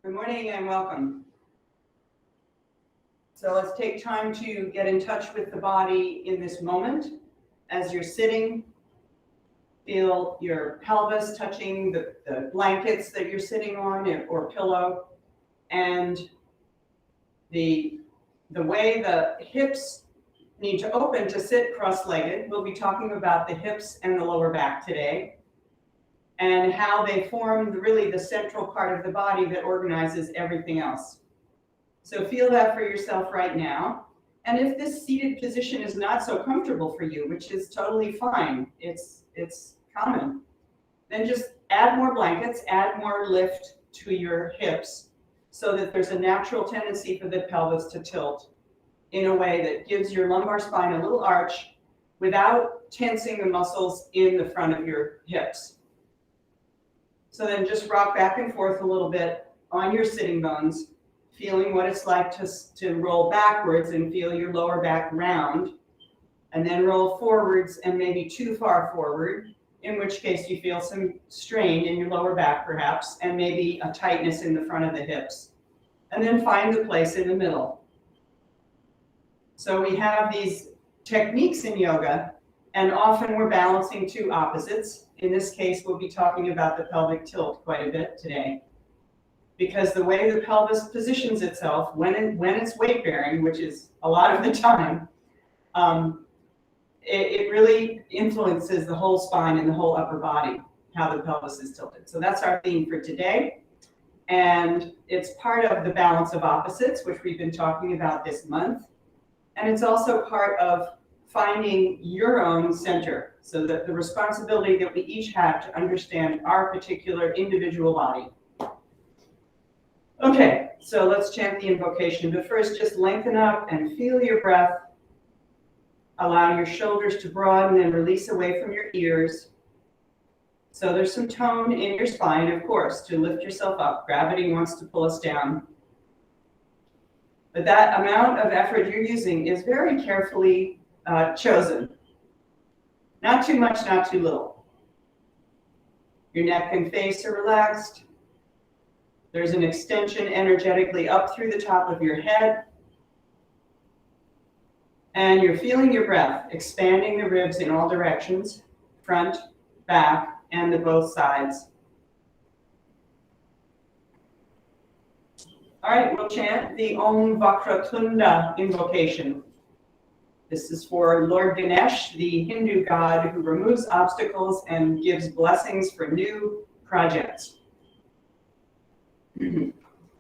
Good morning and welcome. So let's take time to get in touch with the body in this moment. As you're sitting, feel your pelvis touching the blankets that you're sitting on or pillow, and the way the hips need to open to sit cross-legged. We'll be talking about the hips and the lower back today, and how they form really the central part of the body that organizes everything else. So feel that for yourself right now. And if this seated position is not so comfortable for you, which is totally fine, it's common, then just add more blankets, add more lift to your hips so that there's a natural tendency for the pelvis to tilt in a way that gives your lumbar spine a little arch without tensing the muscles in the front of your hips. So then just rock back and forth a little bit on your sitting bones, feeling what it's like to roll backwards and feel your lower back round, and then roll forwards and maybe too far forward, in which case you feel some strain in your lower back perhaps, and maybe a tightness in the front of the hips. And then find the place in the middle. So we have these techniques in yoga, and often we're balancing two opposites. In this case, we'll be talking about the pelvic tilt quite a bit today, because the way the pelvis positions itself when it's weight bearing, which is a lot of the time, it really influences the whole spine and the whole upper body, how the pelvis is tilted. So that's our theme for today. And it's part of the balance of opposites, which we've been talking about this month. And it's also part of finding your own center, so that the responsibility that we each have to understand our particular individual body. Okay, so let's chant the invocation, but first just lengthen up and feel your breath. Allow your shoulders to broaden and release away from your ears. So there's some tone in your spine, of course, to lift yourself up. Gravity wants to pull us down. But that amount of effort you're using is very carefully chosen. Not too much, not too little. Your neck and face are relaxed. There's an extension energetically up through the top of your head. And you're feeling your breath, expanding the ribs in all directions, front, back, and to both sides. All right, we'll chant the Om Vakratunda invocation. This is for Lord Ganesh, the Hindu god who removes obstacles and gives blessings for new projects.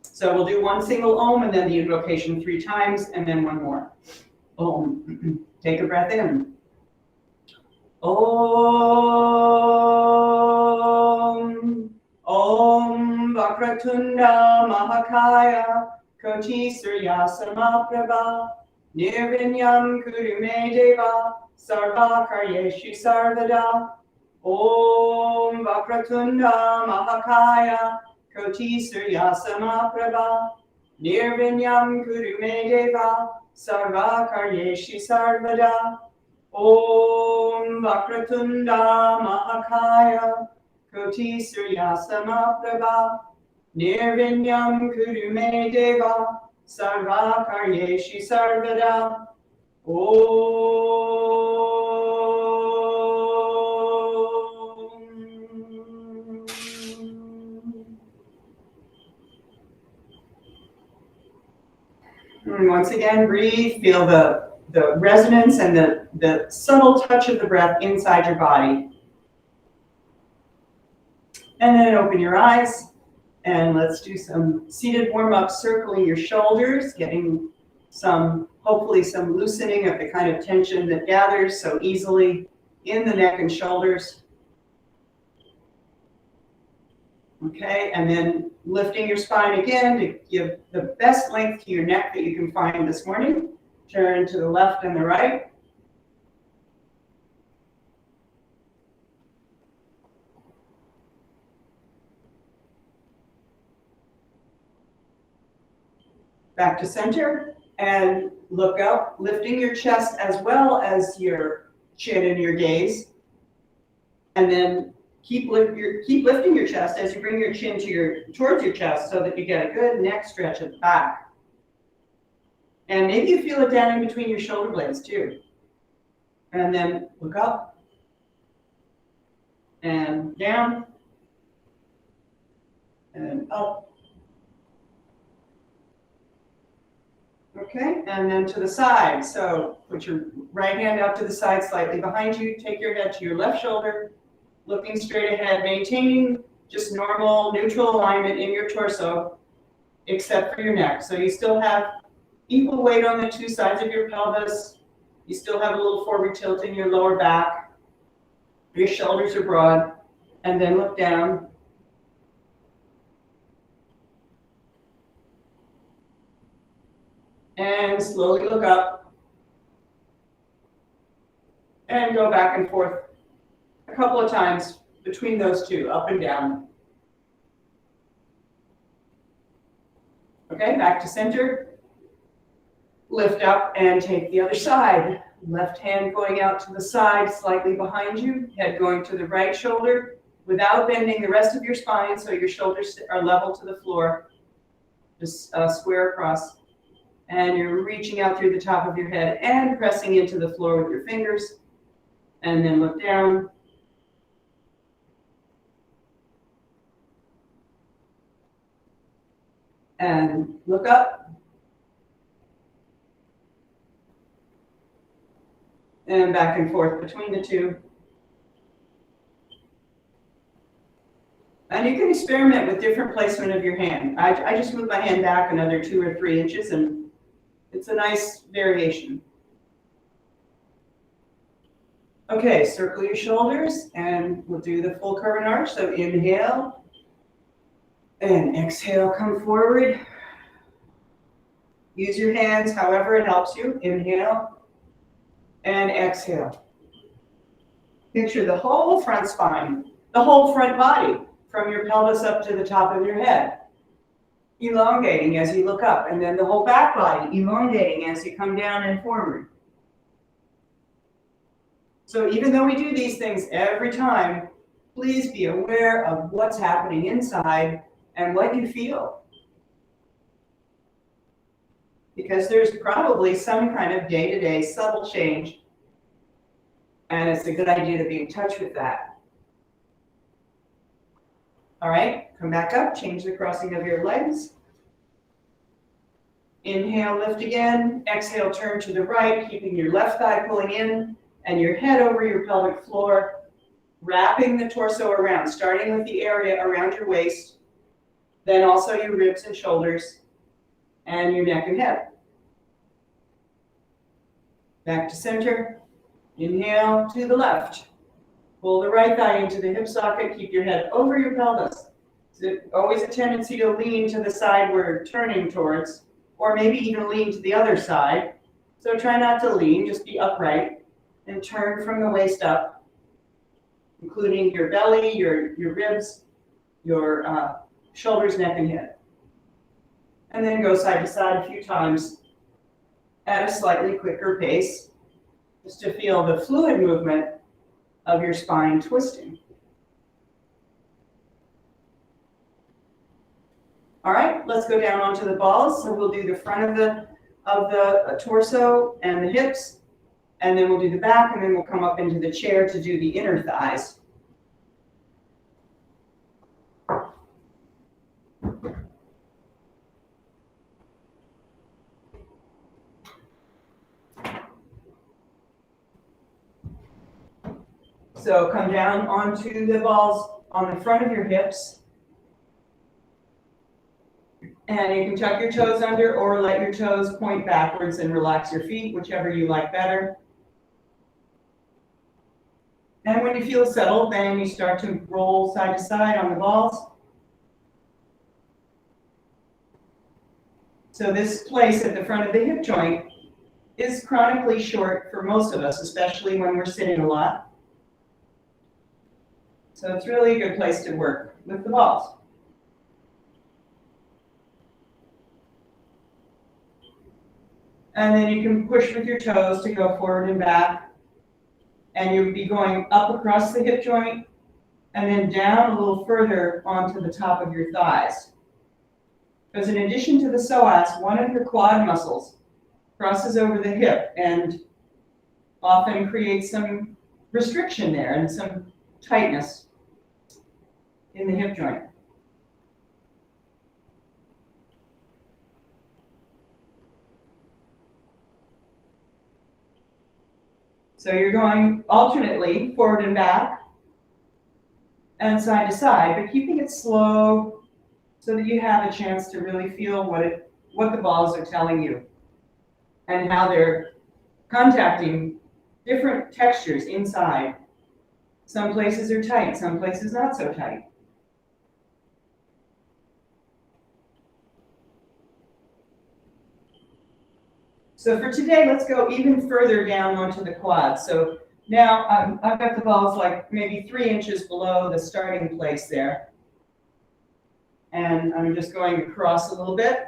So we'll do one single Om and then the invocation 3 times and then one more. Om. Take a breath in. Om. Om Vakratunda Mahakaya Koti Surya Samaprabha Nirvinyam Kuru Me Deva Sarva Karyeshu Sarvada. Om Vakratunda Mahakaya Koti Surya Samaprabha Nirvinyam Kuru Me Deva Sarva Karyeshu Sarvada. Om Vakratunda Mahakaya Koti Surya Samaprabha Nirvinyam Kuru Me Deva Sarva Karyeshu Sarvada. And once again, breathe, feel the resonance and the subtle touch of the breath inside your body. And then open your eyes, and let's do some seated warm-up, circling your shoulders, getting hopefully some loosening of the kind of tension that gathers so easily in the neck and shoulders. Okay, and then lifting your spine again to give the best length to your neck that you can find this morning. Turn to the left and the right. Back to center and look up, lifting your chest as well as your chin and your gaze. And then keep lifting your chest as you bring your chin towards your chest so that you get a good neck stretch at the back. And maybe you feel it down in between your shoulder blades too. And then look up and down and up. Okay, and then to the side. So put your right hand out to the side slightly behind you. Take your head to your left shoulder, looking straight ahead, maintaining just normal neutral alignment in your torso, except for your neck. So you still have equal weight on the two sides of your pelvis. You still have a little forward tilt in your lower back. Your shoulders are broad. And then look down. And slowly look up. And go back and forth a couple of times between those two, up and down. Okay, back to center. Lift up and take the other side. Left hand going out to the side, slightly behind you. Head going to the right shoulder without bending the rest of your spine so your shoulders are level to the floor. Just square across. And you're reaching out through the top of your head and pressing into the floor with your fingers. And then look down. And look up. And back and forth between the two. And you can experiment with different placement of your hand. I just move my hand back another 2 or 3 inches, and it's a nice variation. Okay, circle your shoulders, and we'll do the full curve and arch. So inhale, and exhale, come forward. Use your hands however it helps you. Inhale, and exhale. Picture the whole front spine, the whole front body, from your pelvis up to the top of your head, elongating as you look up, and then the whole back body elongating as you come down and forward. So even though we do these things every time, please be aware of what's happening inside and what you feel. Because there's probably some kind of day-to-day subtle change, and it's a good idea to be in touch with that. All right, come back up, change the crossing of your legs. Inhale, lift again. Exhale, turn to the right, keeping your left thigh pulling in and your head over your pelvic floor, wrapping the torso around, starting with the area around your waist, then also your ribs and shoulders, and your neck and head. Back to center. Inhale to the left. Pull the right thigh into the hip socket. Keep your head over your pelvis. There's always a tendency to lean to the side we're turning towards, or maybe even lean to the other side. So try not to lean, just be upright and turn from the waist up, including your belly, your ribs, your shoulders, neck, and head. And then go side to side a few times at a slightly quicker pace, just to feel the fluid movement of your spine twisting. All right, let's go down onto the balls. So we'll do the front of the torso and the hips, and then we'll do the back, and then we'll come up into the chair to do the inner thighs. So come down onto the balls on the front of your hips. And you can tuck your toes under or let your toes point backwards and relax your feet, whichever you like better. And when you feel settled, then you start to roll side to side on the balls. So this place at the front of the hip joint is chronically short for most of us, especially when we're sitting a lot. So it's really a good place to work with the balls. And then you can push with your toes to go forward and back. And you'll be going up across the hip joint and then down a little further onto the top of your thighs. Because in addition to the psoas, one of your quad muscles crosses over the hip and often creates some restriction there and some tightness in the hip joint. So you're going alternately forward and back and side to side, but keeping it slow so that you have a chance to really feel what the balls are telling you and how they're contacting different textures inside. Some places are tight, some places not so tight. So for today, let's go even further down onto the quads. So now I've got the balls like maybe 3 inches below the starting place there. And I'm just going across a little bit.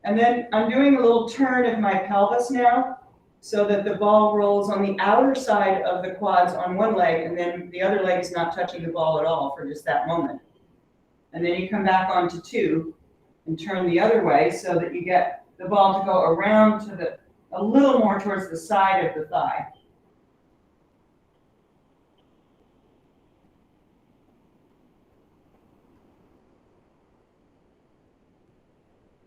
And then I'm doing a little turn of my pelvis now, so that the ball rolls on the outer side of the quads on one leg, and then the other leg is not touching the ball at all for just that moment. And then you come back onto 2 and turn the other way so that you get the ball to go around to a little more towards the side of the thigh.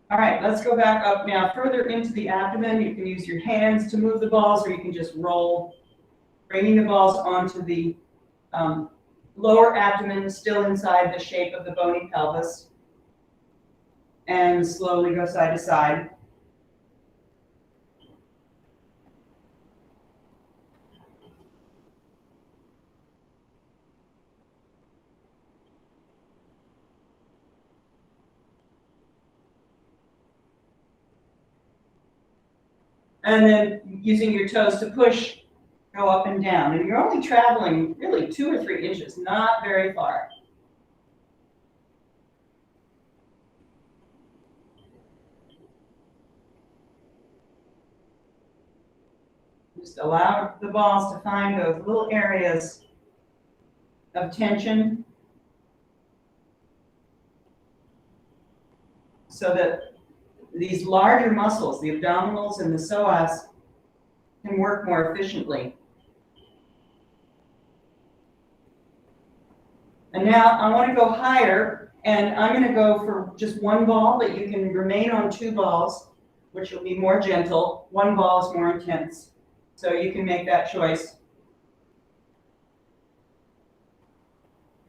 All right, let's go back up now further into the abdomen. You can use your hands to move the balls, or you can just roll, bringing the balls onto the lower abdomen, still inside the shape of the bony pelvis, and slowly go side to side. And then using your toes to push, go up and down. And you're only traveling really 2 or 3 inches, not very far. Just allow the balls to find those little areas of tension so that these larger muscles, the abdominals and the psoas, can work more efficiently. And now I want to go higher, and I'm going to go for just 1 ball, but you can remain on 2 balls, which will be more gentle. 1 ball is more intense, so you can make that choice.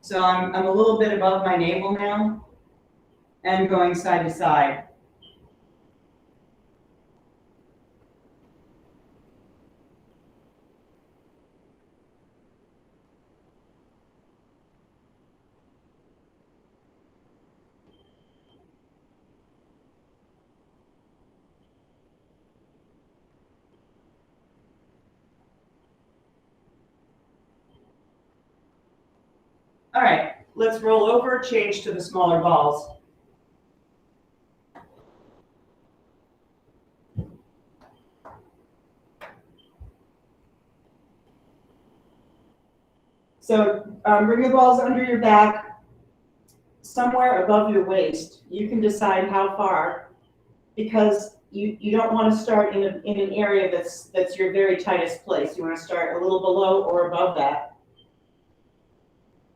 So I'm a little bit above my navel now, and going side to side. All right, let's roll over, change to the smaller balls. So bring the balls under your back, somewhere above your waist. You can decide how far, because you don't want to start in an area that's your very tightest place. You want to start a little below or above that.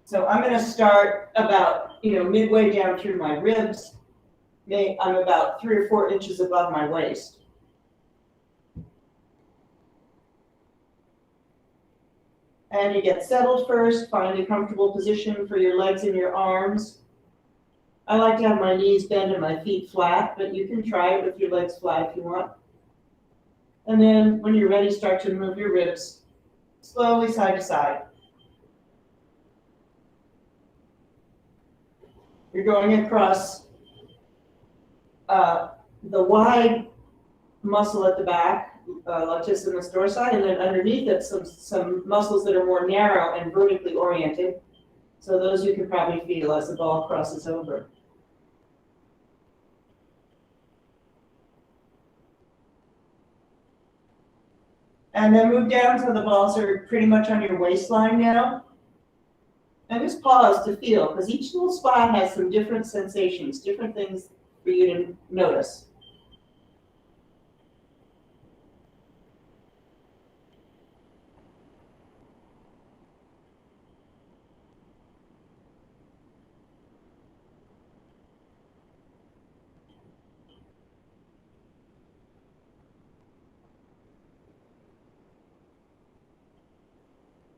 So I'm going to start about midway down through my ribs. I'm about 3 or 4 inches above my waist. And you get settled first, find a comfortable position for your legs and your arms. I like to have my knees bent and my feet flat, but you can try it with your legs flat if you want. And then when you're ready, start to move your ribs slowly side to side. You're going across the wide muscle at the back, latissimus dorsi, and then underneath it some muscles that are more narrow and vertically oriented. So those you can probably feel as the ball crosses over. And then move down so the balls are pretty much on your waistline now. And just pause to feel, because each little spot has some different sensations, different things for you to notice.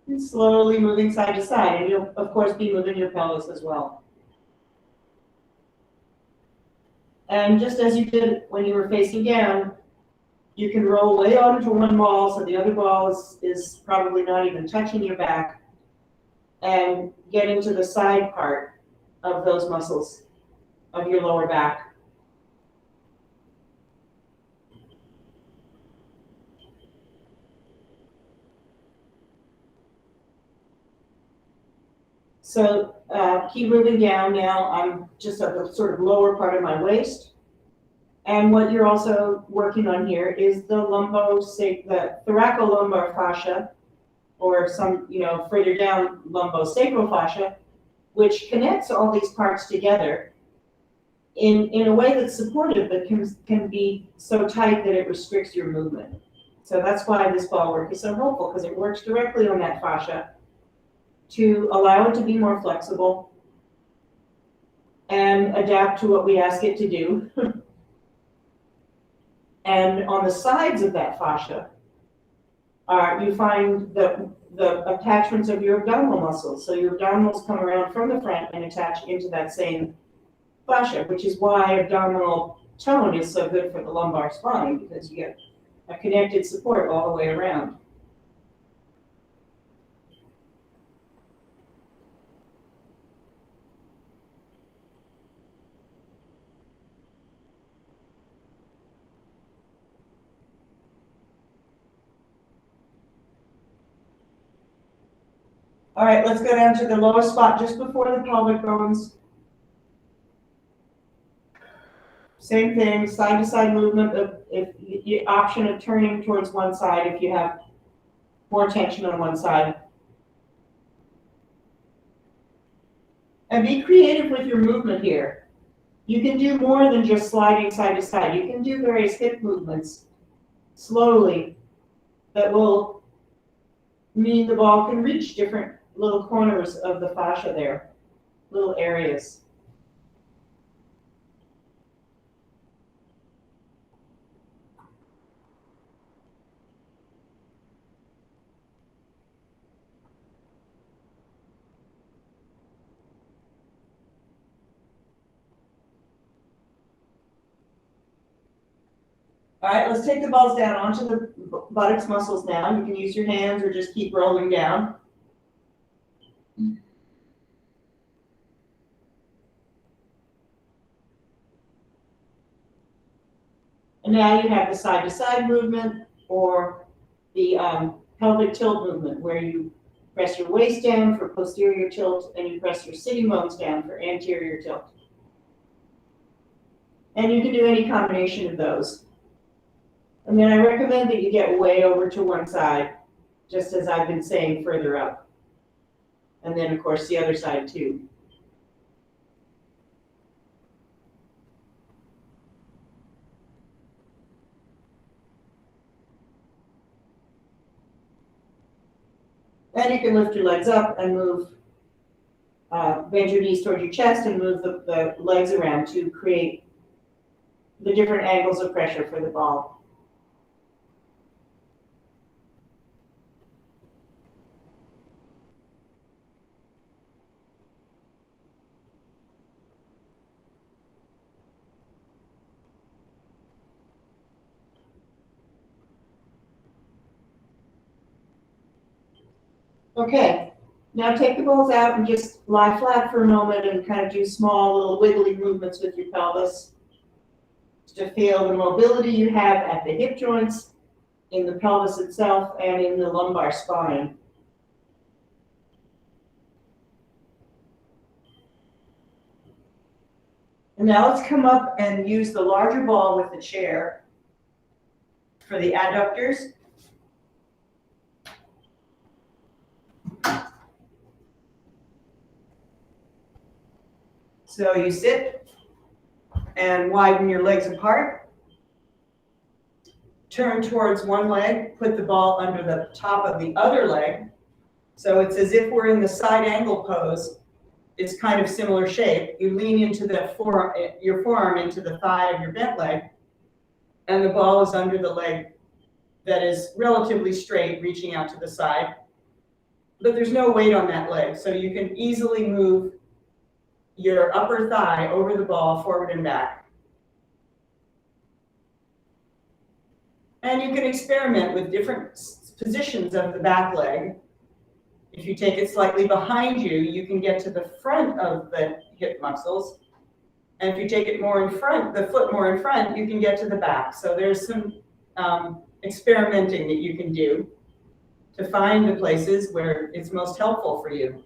And slowly moving side to side, and you'll, of course, be moving your pelvis as well. And just as you did when you were facing down, you can roll way onto one ball, so the other ball is probably not even touching your back, and get into the side part of those muscles of your lower back. So keep moving down now. I'm just at the sort of lower part of my waist. And what you're also working on here is the thoracolumbar fascia, or some, further down, lumbosacral fascia, which connects all these parts together in a way that's supportive, but can be so tight that it restricts your movement. So that's why this ball work is so helpful, because it works directly on that fascia to allow it to be more flexible and adapt to what we ask it to do. And on the sides of that fascia, you find the attachments of your abdominal muscles. So your abdominals come around from the front and attach into that same fascia, which is why abdominal tone is so good for the lumbar spine, because you get a connected support all the way around. All right, let's go down to the lowest spot just before the pelvic bones. Same thing, side to side movement. If the option of turning towards one side if you have more tension on one side. And be creative with your movement here. You can do more than just sliding side to side. You can do various hip movements slowly that will mean the ball can reach different little corners of the fascia there, little areas. All right, let's take the balls down onto the buttocks muscles now. You can use your hands or just keep rolling down. And now you have the side-to-side movement, or the pelvic tilt movement, where you press your waist down for posterior tilt and you press your sitting bones down for anterior tilt. And you can do any combination of those. And then I recommend that you get way over to one side, just as I've been saying, further up. And then, of course, the other side too. Then you can lift your legs up and move, bend your knees toward your chest and move the legs around to create the different angles of pressure for the ball. Okay, now take the balls out and just lie flat for a moment and kind of do small little wiggly movements with your pelvis to feel the mobility you have at the hip joints, in the pelvis itself, and in the lumbar spine. And now let's come up and use the larger ball with the chair for the adductors. So you sit and widen your legs apart. Turn towards one leg, put the ball under the top of the other leg. So it's as if we're in the side angle pose. It's kind of similar shape. You lean into your forearm into the thigh of your bent leg, and the ball is under the leg that is relatively straight, reaching out to the side. But there's no weight on that leg, so you can easily move your upper thigh over the ball, forward and back. And you can experiment with different positions of the back leg. If you take it slightly behind you, you can get to the front of the hip muscles. And if you take it more in front, the foot more in front, you can get to the back. So there's some experimenting that you can do to find the places where it's most helpful for you.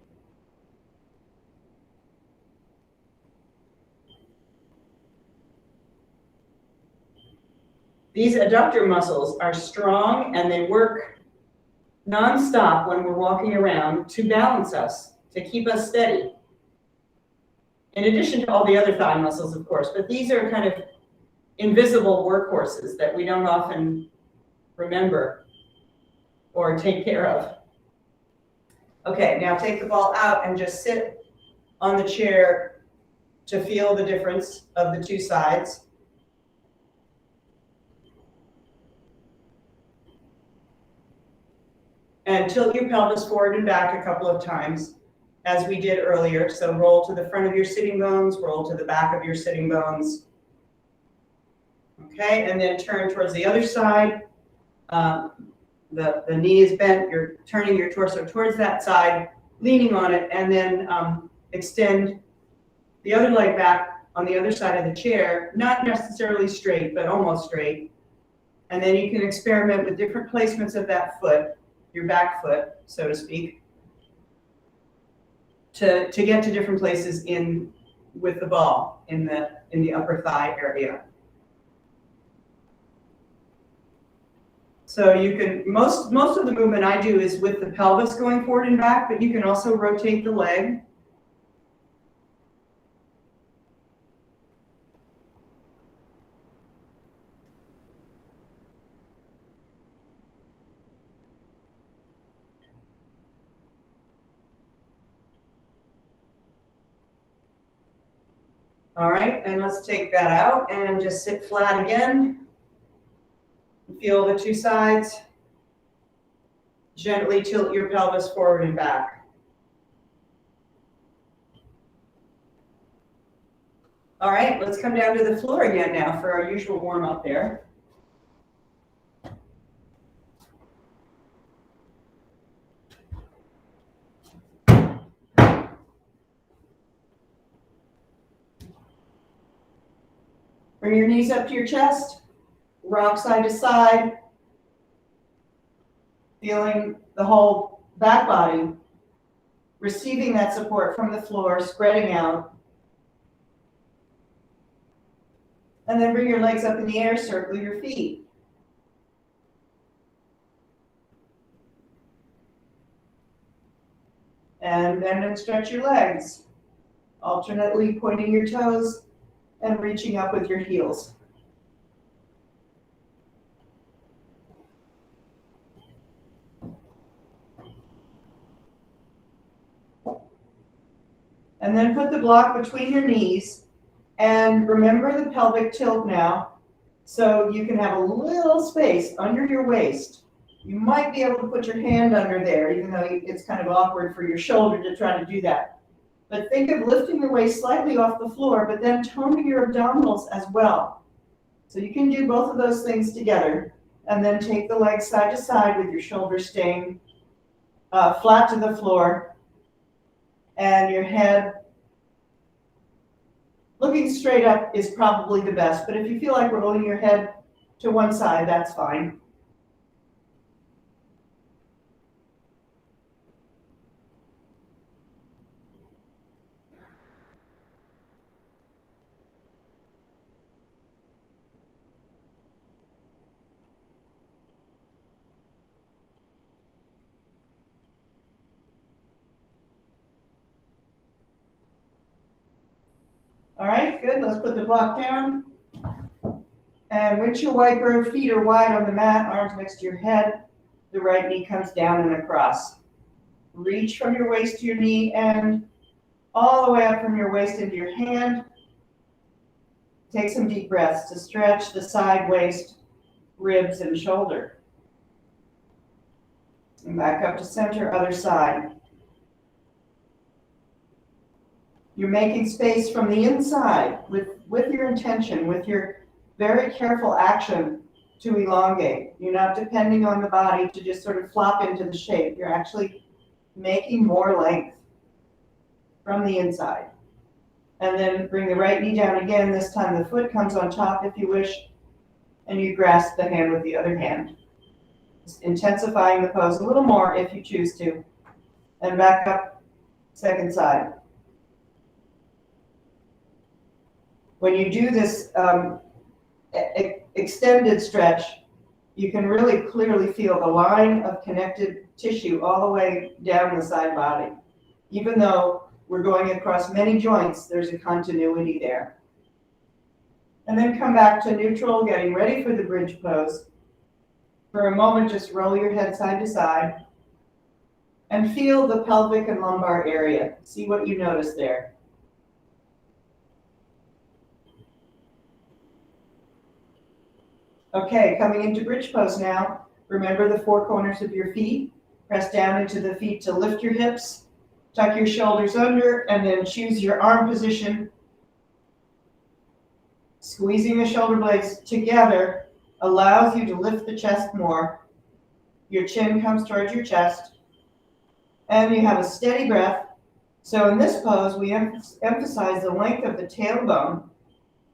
These adductor muscles are strong and they work nonstop when we're walking around to balance us, to keep us steady. In addition to all the other thigh muscles, of course, but these are kind of invisible workhorses that we don't often remember or take care of. Okay, now take the ball out and just sit on the chair to feel the difference of the two sides. And tilt your pelvis forward and back a couple of times, as we did earlier. So roll to the front of your sitting bones, roll to the back of your sitting bones. Okay, and then turn towards the other side. The knee is bent, you're turning your torso towards that side, leaning on it, and then extend the other leg back on the other side of the chair, not necessarily straight, but almost straight. And then you can experiment with different placements of that foot, your back foot, so to speak, to get to different places with the ball in the upper thigh area. So you can, most of the movement I do is with the pelvis going forward and back, but you can also rotate the leg. All right, and let's take that out and just sit flat again. Feel the two sides. Gently tilt your pelvis forward and back. All right, let's come down to the floor again now for our usual warm up there. Bring your knees up to your chest, rock side to side, feeling the whole back body, receiving that support from the floor, spreading out. And then bring your legs up in the air, circle your feet. And bend and stretch your legs, alternately pointing your toes and reaching up with your heels. And then put the block between your knees and remember the pelvic tilt now, so you can have a little space under your waist. You might be able to put your hand under there, even though it's kind of awkward for your shoulder to try to do that. But think of lifting the waist slightly off the floor, but then toning your abdominals as well. So you can do both of those things together, and then take the legs side to side with your shoulders staying flat to the floor, and your head looking straight up is probably the best, but if you feel like rolling your head to one side, that's fine. right, good. Let's put the block down. And windshield wiper, feet are wide on the mat, arms next to your head. The right knee comes down and across. Reach from your waist to your knee and all the way up from your waist into your hand. Take some deep breaths to stretch the side, waist, ribs, and shoulder. And back up to center, other side. You're making space from the inside with your intention, with your very careful action to elongate. You're not depending on the body to just sort of flop into the shape. You're actually making more length from the inside. And then bring the right knee down again. This time the foot comes on top if you wish, and you grasp the hand with the other hand. Just intensifying the pose a little more if you choose to. And back up, second side. When you do this extended stretch, you can really clearly feel the line of connected tissue all the way down the side body. Even though we're going across many joints, there's a continuity there. And then come back to neutral, getting ready for the bridge pose. For a moment, just roll your head side to side and feel the pelvic and lumbar area. See what you notice there. Okay, coming into bridge pose now. Remember the four corners of your feet. Press down into the feet to lift your hips. Tuck your shoulders under and then choose your arm position. Squeezing the shoulder blades together allows you to lift the chest more. Your chin comes towards your chest. And you have a steady breath. So in this pose, we emphasize the length of the tailbone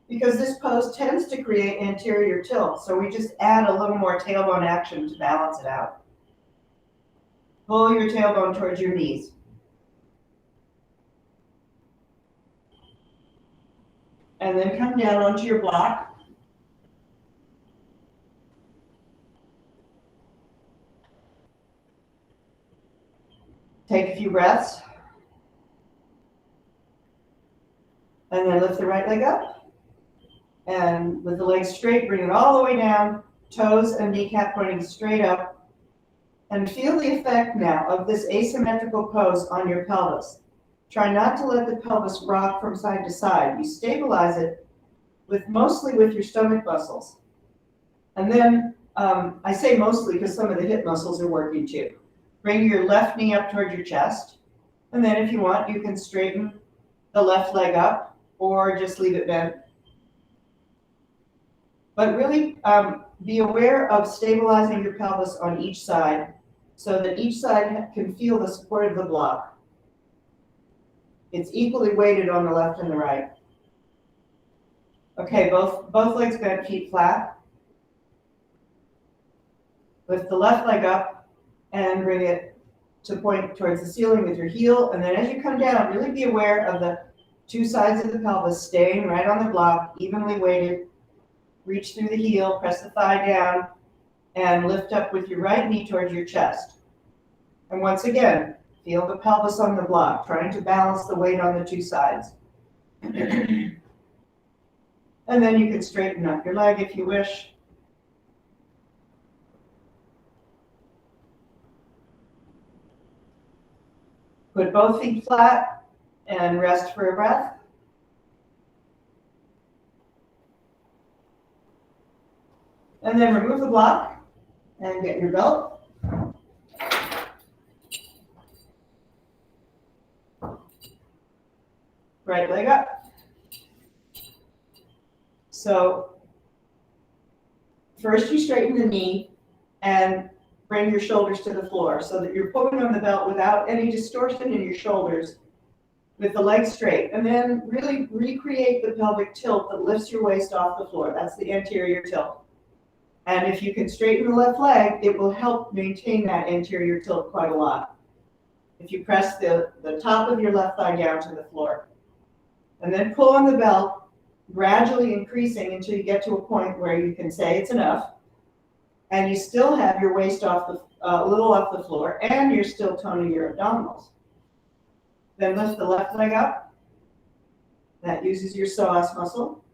because this pose tends to create anterior tilt. So we just add a little more tailbone action to balance it out. Pull your tailbone towards your knees. And then come down onto your block. Take a few breaths. And then lift the right leg up. And with the legs straight, bring it all the way down, toes and kneecap pointing straight up. And feel the effect now of this asymmetrical pose on your pelvis. Try not to let the pelvis rock from side to side. You stabilize it mostly with your stomach muscles. And then, I say mostly because some of the hip muscles are working too. Bring your left knee up toward your chest. And then if you want, you can straighten the left leg up or just leave it bent. But really be aware of stabilizing your pelvis on each side so that each side can feel the support of the block. It's equally weighted on the left and the right. Okay, both legs bent, feet flat. Lift the left leg up and bring it to point towards the ceiling with your heel. And then as you come down, really be aware of the two sides of the pelvis staying right on the block, evenly weighted. Reach through the heel, press the thigh down, and lift up with your right knee towards your chest. And once again, feel the pelvis on the block, trying to balance the weight on the two sides. And then you can straighten up your leg if you wish. Put both feet flat and rest for a breath. And then remove the block and get your belt. Right leg up. So first you straighten the knee and bring your shoulders to the floor so that you're pulling on the belt without any distortion in your shoulders with the legs straight. And then really recreate the pelvic tilt that lifts your waist off the floor. That's the anterior tilt. And if you can straighten the left leg, it will help maintain that anterior tilt quite a lot. If you press the top of your left thigh down to the floor. And then pull on the belt, gradually increasing until you get to a point where you can say it's enough. And you still have your waist off a little off the floor, and you're still toning your abdominals. Then lift the left leg up. That uses your psoas muscle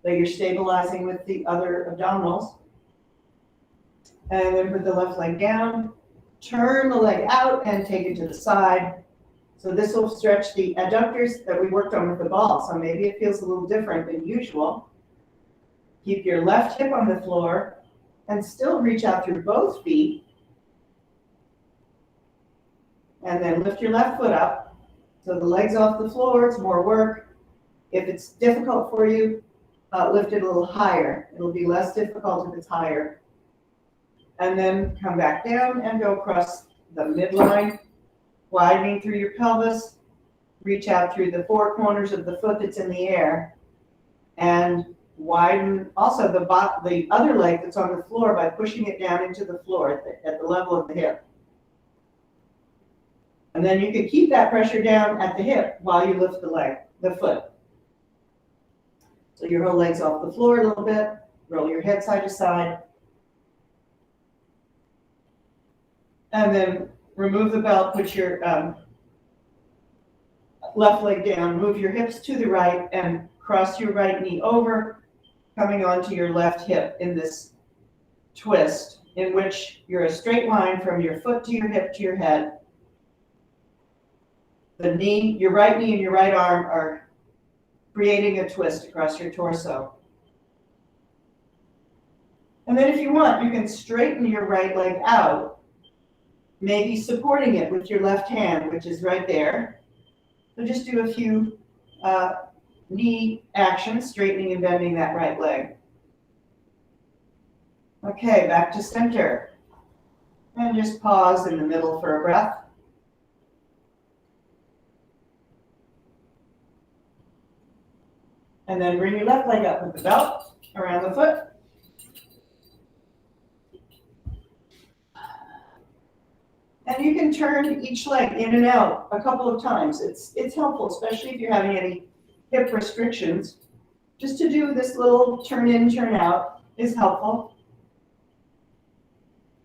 that you're stabilizing with the other abdominals. And then put the left leg down, turn the leg out and take it to the side. So this will stretch the adductors that we worked on with the ball. So maybe it feels a little different than usual. Keep your left hip on the floor and still reach out through both feet. And then lift your left foot up. So the leg's off the floor, it's more work. If it's difficult for you, lift it a little higher. It'll be less difficult if it's higher. And then come back down and go across the midline, widening through your pelvis. Reach out through the four corners of the foot that's in the air. And widen also the other leg that's on the floor by pushing it down into the floor at the level of the hip. And then you can keep that pressure down at the hip while you lift the foot. So your whole leg's off the floor a little bit, roll your head side to side. And then remove the belt, put your left leg down, move your hips to the right and cross your right knee over, coming onto your left hip in this twist in which you're a straight line from your foot to your hip to your head. The knee, your right knee and your right arm are creating a twist across your torso. And then if you want, you can straighten your right leg out, maybe supporting it with your left hand, which is right there. So just do a few knee actions, straightening and bending that right leg. Okay, back to center. And just pause in the middle for a breath. And then bring your left leg up with the belt around the foot. And you can turn each leg in and out a couple of times. It's helpful, especially if you're having any hip restrictions. Just to do this little turn in, turn out is helpful.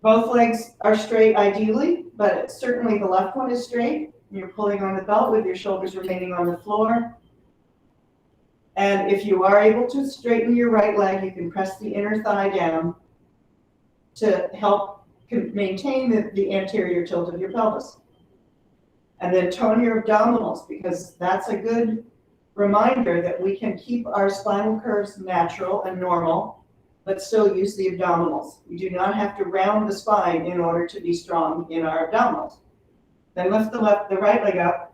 Both legs are straight ideally, but certainly the left one is straight. You're pulling on the belt with your shoulders remaining on the floor. And if you are able to straighten your right leg, you can press the inner thigh down to help maintain the anterior tilt of your pelvis. And then tone your abdominals, because that's a good reminder that we can keep our spinal curves natural and normal, but still use the abdominals. We do not have to round the spine in order to be strong in our abdominals. Then lift the right leg up.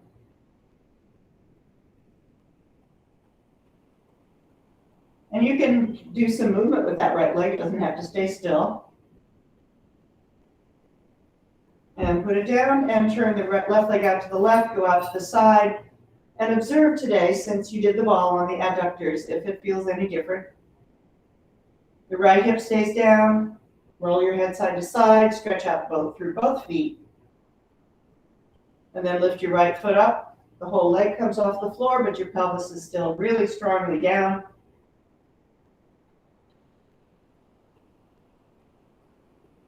And you can do some movement with that right leg. It doesn't have to stay still. And put it down and turn the left leg out to the left, go out to the side. And observe today, since you did the ball on the adductors, if it feels any different. The right hip stays down. Roll your head side to side. Stretch out through both feet. And then lift your right foot up. The whole leg comes off the floor, but your pelvis is still really strongly down.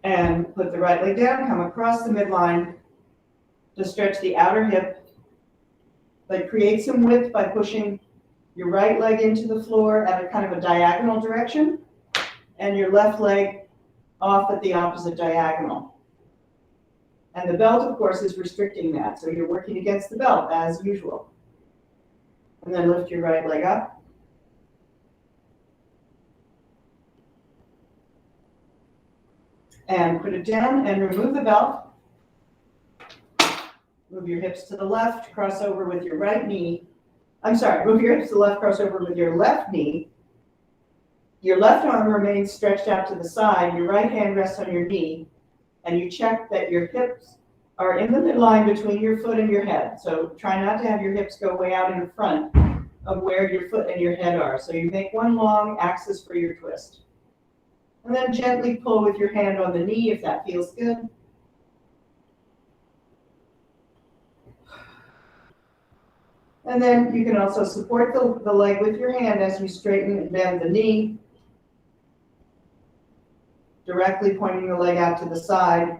And put the right leg down, come across the midline to stretch the outer hip, but create some width by pushing your right leg into the floor at a kind of a diagonal direction, and your left leg off at the opposite diagonal. And the belt, of course, is restricting that, so you're working against the belt as usual. And then lift your right leg up. And put it down and remove the belt. Move your hips to the left, cross over with your right knee. Move your hips to the left, cross over with your left knee. Your left arm remains stretched out to the side. Your right hand rests on your knee. And you check that your hips are in the midline between your foot and your head. So try not to have your hips go way out in front of where your foot and your head are. So you make one long axis for your twist. And then gently pull with your hand on the knee if that feels good. And then you can also support the leg with your hand as you straighten and bend the knee, directly pointing the leg out to the side.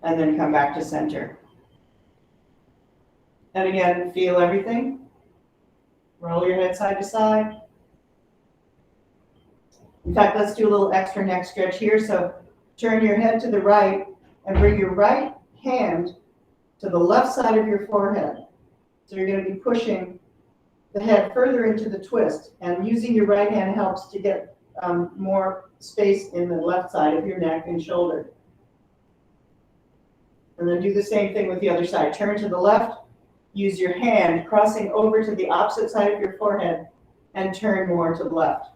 And then come back to center. And again, feel everything. Roll your head side to side. In fact, let's do a little extra neck stretch here. So turn your head to the right and bring your right hand to the left side of your forehead. So you're going to be pushing the head further into the twist, and using your right hand helps to get more space in the left side of your neck and shoulder. And then do the same thing with the other side. Turn to the left, use your hand crossing over to the opposite side of your forehead, and turn more to the left.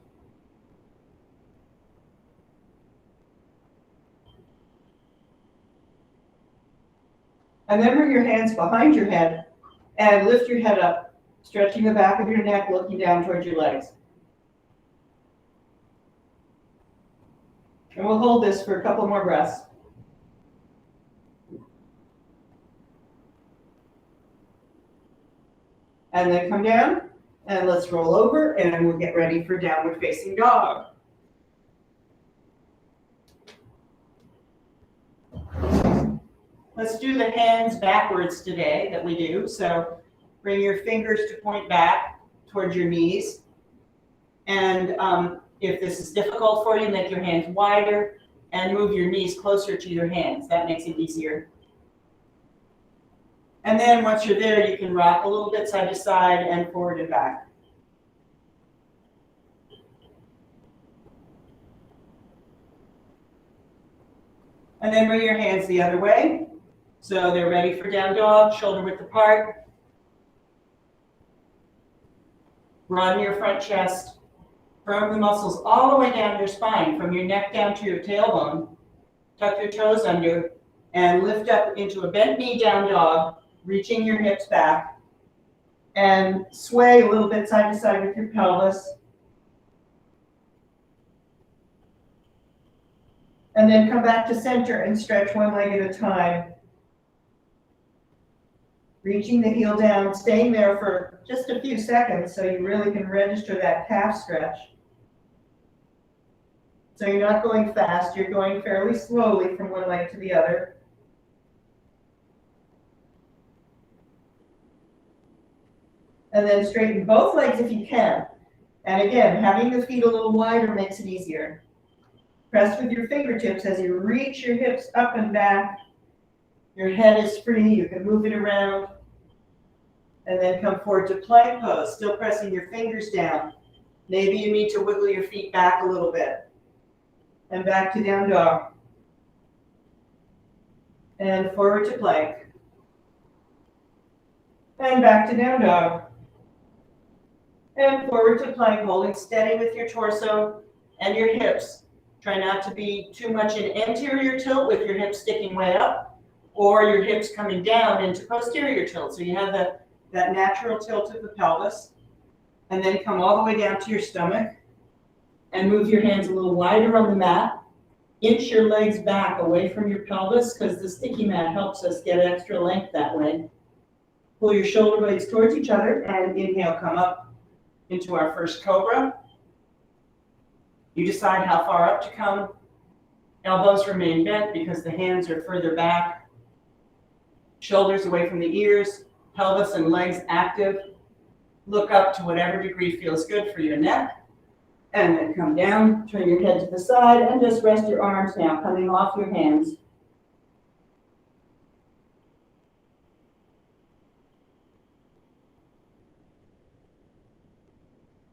And then bring your hands behind your head and lift your head up, stretching the back of your neck, looking down towards your legs. And we'll hold this for a couple more breaths. And then come down, and let's roll over, and we'll get ready for downward facing dog. Let's do the hands backwards today that we do. So bring your fingers to point back towards your knees. And if this is difficult for you, make your hands wider and move your knees closer to your hands. That makes it easier. And then once you're there, you can rock a little bit side to side and forward and back. And then bring your hands the other way. So they're ready for down dog, shoulder width apart. Broaden your front chest. Firm the muscles all the way down your spine, from your neck down to your tailbone. Tuck your toes under and lift up into a bent knee down dog, reaching your hips back. And sway a little bit side to side with your pelvis. And then come back to center and stretch one leg at a time. Reaching the heel down, staying there for just a few seconds so you really can register that calf stretch. So you're not going fast, you're going fairly slowly from one leg to the other. And then straighten both legs if you can. And again, having the feet a little wider makes it easier. Press with your fingertips as you reach your hips up and back. Your head is free, you can move it around. And then come forward to plank pose, still pressing your fingers down. Maybe you need to wiggle your feet back a little bit. And back to down dog. And forward to plank. And back to down dog. And forward to plank, holding steady with your torso and your hips. Try not to be too much in anterior tilt with your hips sticking way up, or your hips coming down into posterior tilt. So you have that natural tilt of the pelvis. And then come all the way down to your stomach and move your hands a little wider on the mat. Inch your legs back away from your pelvis, because the sticky mat helps us get extra length that way. Pull your shoulder blades towards each other and inhale, come up into our first cobra. You decide how far up to come. Elbows remain bent because the hands are further back. Shoulders away from the ears, pelvis and legs active. Look up to whatever degree feels good for your neck. And then come down, turn your head to the side, and just rest your arms now, coming off your hands.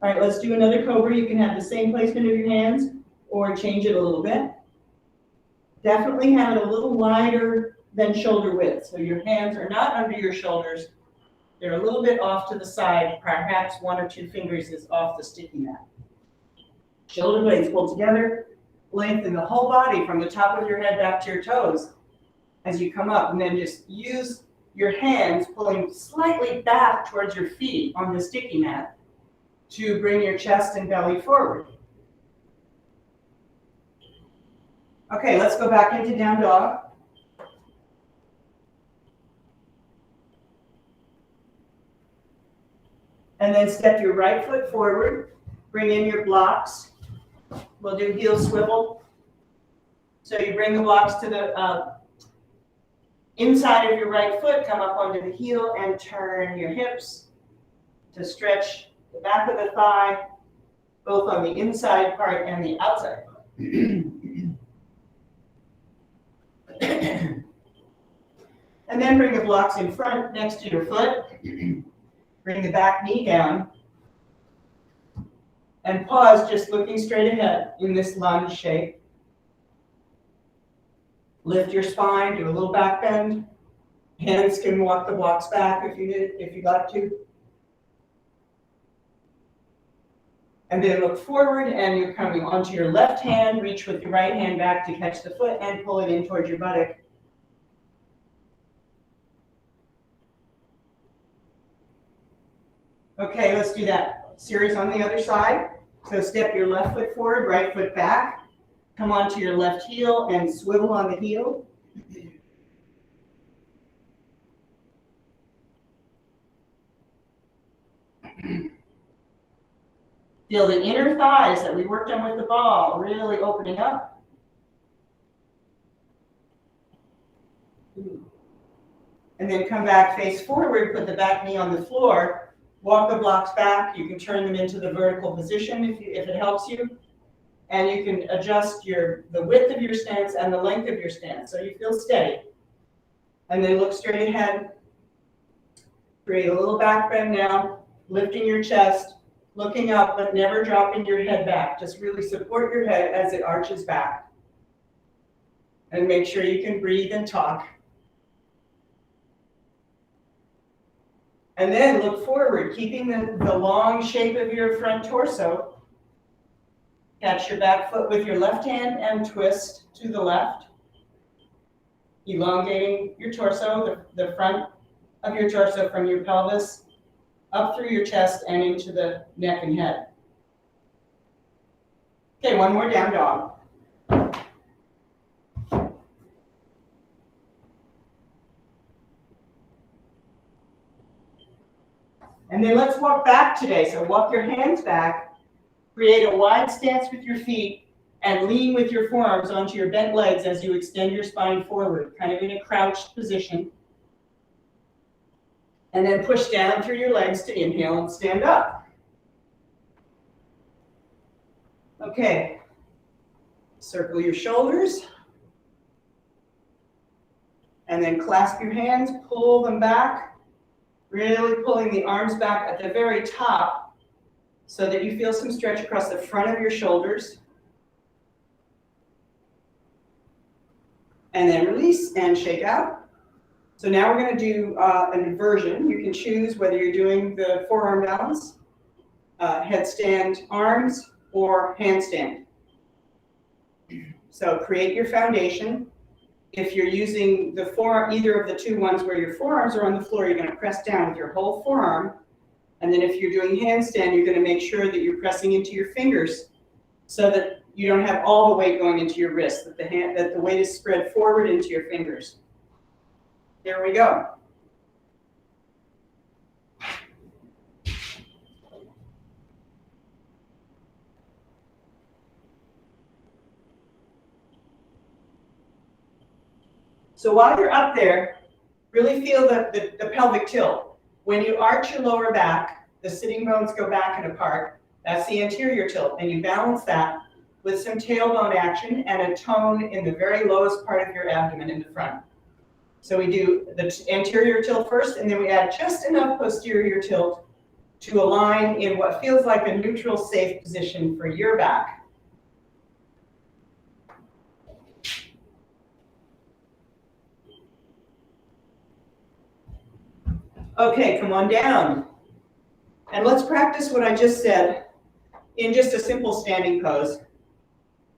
All right, let's do another cobra. You can have the same placement of your hands or change it a little bit. Definitely have it a little wider than shoulder width. So your hands are not under your shoulders. They're a little bit off to the side. Perhaps one or two fingers is off the sticky mat. Shoulder blades pull together. Lengthen the whole body from the top of your head back to your toes as you come up. And then just use your hands pulling slightly back towards your feet on the sticky mat to bring your chest and belly forward. Okay, let's go back into down dog. And then step your right foot forward. Bring in your blocks. We'll do heel swivel. So you bring the blocks to inside of your right foot, come up onto the heel and turn your hips to stretch the back of the thigh, both on the inside part and the outside part. And then bring the blocks in front next to your foot. Bring the back knee down. And pause, just looking straight ahead in this lunge shape. Lift your spine, do a little back bend. Hands can walk the blocks back if you'd like to. And then look forward, and you're coming onto your left hand. Reach with your right hand back to catch the foot and pull it in towards your buttock. Okay, let's do that series on the other side. So step your left foot forward, right foot back. Come onto your left heel and swivel on the heel. Feel the inner thighs that we worked on with the ball really opening up. And then come back face forward, put the back knee on the floor, walk the blocks back. You can turn them into the vertical position if it helps you. And you can adjust the width of your stance and the length of your stance so you feel steady. And then look straight ahead. Create a little back bend now, lifting your chest, looking up, but never dropping your head back. Just really support your head as it arches back. And make sure you can breathe and talk. And then look forward, keeping the long shape of your front torso. Catch your back foot with your left hand and twist to the left. Elongating your torso, the front of your torso from your pelvis up through your chest and into the neck and head. Okay, one more down dog. And then let's walk back today. So walk your hands back, create a wide stance with your feet, and lean with your forearms onto your bent legs as you extend your spine forward, kind of in a crouched position. And then push down through your legs to inhale and stand up. Okay, circle your shoulders. And then clasp your hands, pull them back, really pulling the arms back at the very top so that you feel some stretch across the front of your shoulders. And then release and shake out. So now we're going to do an inversion. You can choose whether you're doing the forearm balance, headstand arms, or handstand. So create your foundation. If you're using the forearm, either of the two ones where your forearms are on the floor, you're going to press down with your whole forearm. And then if you're doing handstand, you're going to make sure that you're pressing into your fingers so that you don't have all the weight going into your wrist, that the weight is spread forward into your fingers. Here we go. So while you're up there, really feel the pelvic tilt. When you arch your lower back, the sitting bones go back and apart. That's the anterior tilt. And you balance that with some tailbone action and a tone in the very lowest part of your abdomen in the front. So we do the anterior tilt first, and then we add just enough posterior tilt to align in what feels like a neutral, safe position for your back. Okay, come on down. And let's practice what I just said in just a simple standing pose.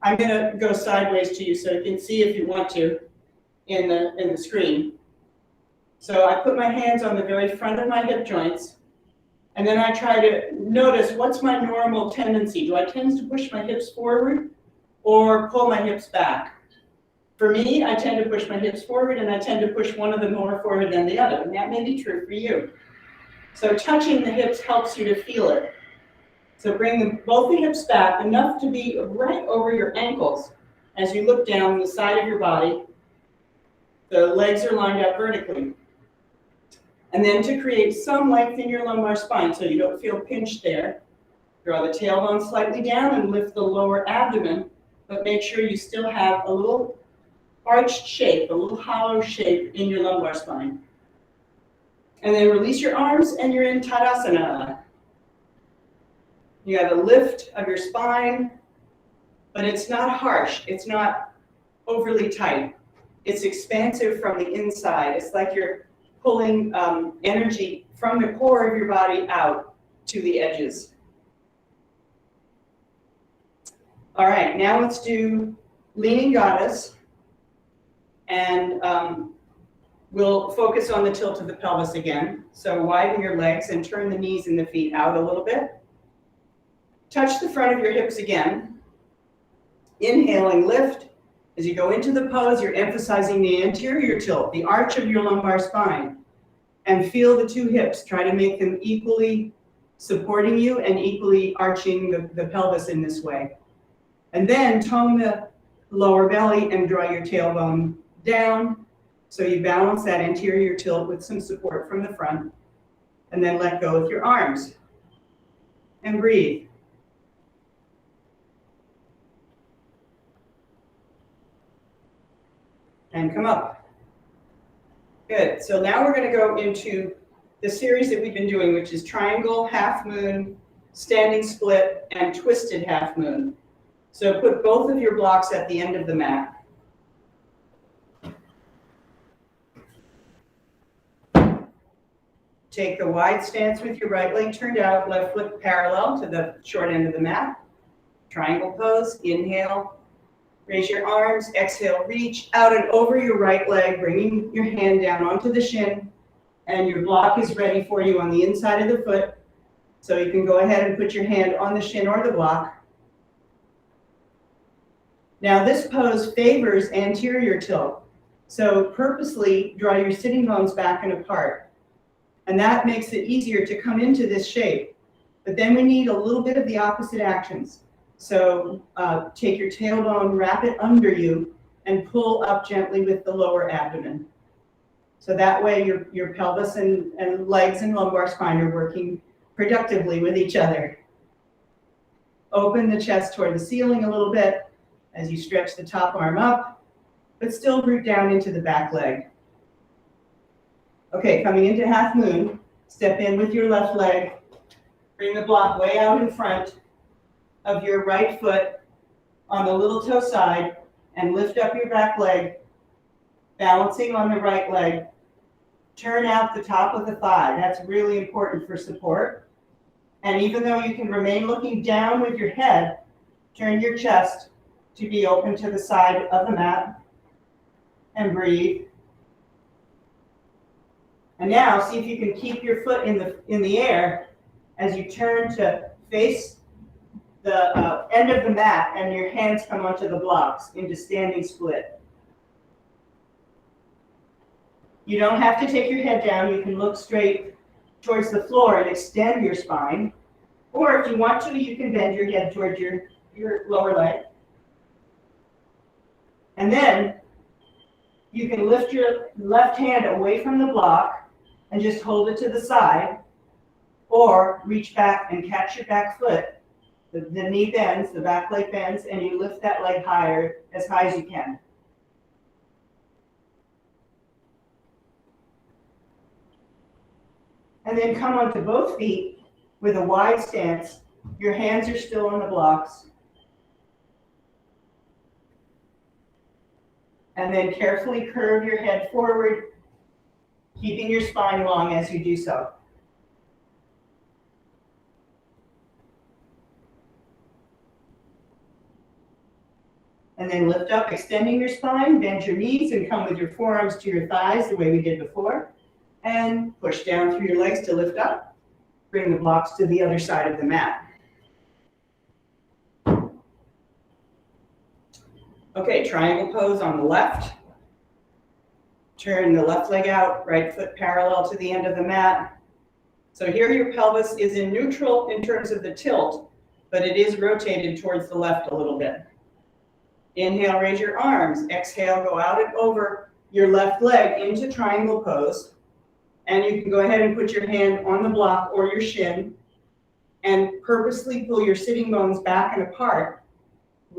I'm going to go sideways to you so you can see if you want to in the screen. So I put my hands on the very front of my hip joints, and then I try to notice what's my normal tendency. Do I tend to push my hips forward or pull my hips back? For me, I tend to push my hips forward, and I tend to push one of them more forward than the other, and that may be true for you. So touching the hips helps you to feel it. So bring both the hips back enough to be right over your ankles as you look down the side of your body. The legs are lined up vertically. And then to create some length in your lumbar spine so you don't feel pinched there, draw the tailbone slightly down and lift the lower abdomen, but make sure you still have a little arched shape, a little hollow shape in your lumbar spine. And then release your arms and you're in Tadasana. You have a lift of your spine, but it's not harsh. It's not overly tight. It's expansive from the inside. It's like you're pulling energy from the core of your body out to the edges. All right, now let's do leaning goddess. And we'll focus on the tilt of the pelvis again. So widen your legs and turn the knees and the feet out a little bit. Touch the front of your hips again. Inhaling, lift. As you go into the pose, you're emphasizing the anterior tilt, the arch of your lumbar spine. And feel the two hips. Try to make them equally supporting you and equally arching the pelvis in this way. And then tone the lower belly and draw your tailbone down. So you balance that anterior tilt with some support from the front. And then let go with your arms. And breathe. And come up. Good. So now we're going to go into the series that we've been doing, which is triangle, half moon, standing split, and twisted half moon. So put both of your blocks at the end of the mat. Take the wide stance with your right leg turned out, left foot parallel to the short end of the mat. Triangle pose. Inhale. Raise your arms, exhale, reach out and over your right leg, bringing your hand down onto the shin, and your block is ready for you on the inside of the foot. So you can go ahead and put your hand on the shin or the block. Now this pose favors anterior tilt. So purposely draw your sitting bones back and apart. And that makes it easier to come into this shape. But then we need a little bit of the opposite actions. So take your tailbone, wrap it under you, and pull up gently with the lower abdomen. So that way your pelvis and legs and lumbar spine are working productively with each other. Open the chest toward the ceiling a little bit as you stretch the top arm up, but still root down into the back leg. Okay, coming into half moon, step in with your left leg, bring the block way out in front of your right foot on the little toe side and lift up your back leg, balancing on the right leg. Turn out the top of the thigh. That's really important for support. And even though you can remain looking down with your head, turn your chest to be open to the side of the mat and breathe. And now see if you can keep your foot in the air as you turn to face the end of the mat and your hands come onto the blocks into standing split. You don't have to take your head down. You can look straight towards the floor and extend your spine. Or if you want to, you can bend your head towards your lower leg. And then you can lift your left hand away from the block and just hold it to the side, or reach back and catch your back foot. The knee bends, the back leg bends, and you lift that leg higher, as high as you can. And then come onto both feet with a wide stance. Your hands are still on the blocks. And then carefully curve your head forward, keeping your spine long as you do so. And then lift up, extending your spine, bend your knees, and come with your forearms to your thighs the way we did before. And push down through your legs to lift up. Bring the blocks to the other side of the mat. Okay, triangle pose on the left. Turn the left leg out, right foot parallel to the end of the mat. So here your pelvis is in neutral in terms of the tilt, but it is rotated towards the left a little bit. Inhale, raise your arms. Exhale, go out and over your left leg into triangle pose, and you can go ahead and put your hand on the block or your shin and purposely pull your sitting bones back and apart.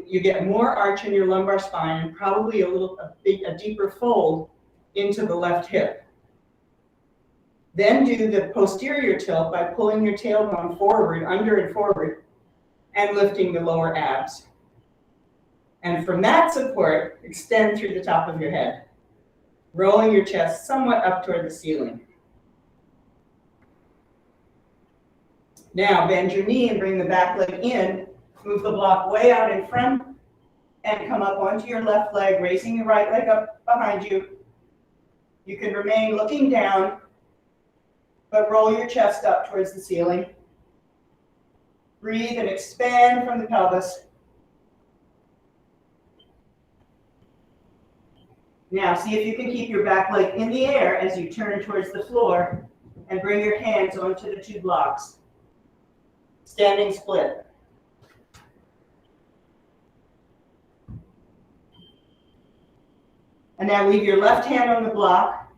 You get more arch in your lumbar spine and probably a deeper fold into the left hip. Then do the posterior tilt by pulling your tailbone forward, under and forward, and lifting the lower abs. And from that support, extend through the top of your head, rolling your chest somewhat up toward the ceiling. Now bend your knee and bring the back leg in, move the block way out in front, and come up onto your left leg, raising the right leg up behind you. You can remain looking down, but roll your chest up towards the ceiling. Breathe and expand from the pelvis. Now see if you can keep your back leg in the air as you turn towards the floor and bring your hands onto the two blocks. Standing split. And now leave your left hand on the block,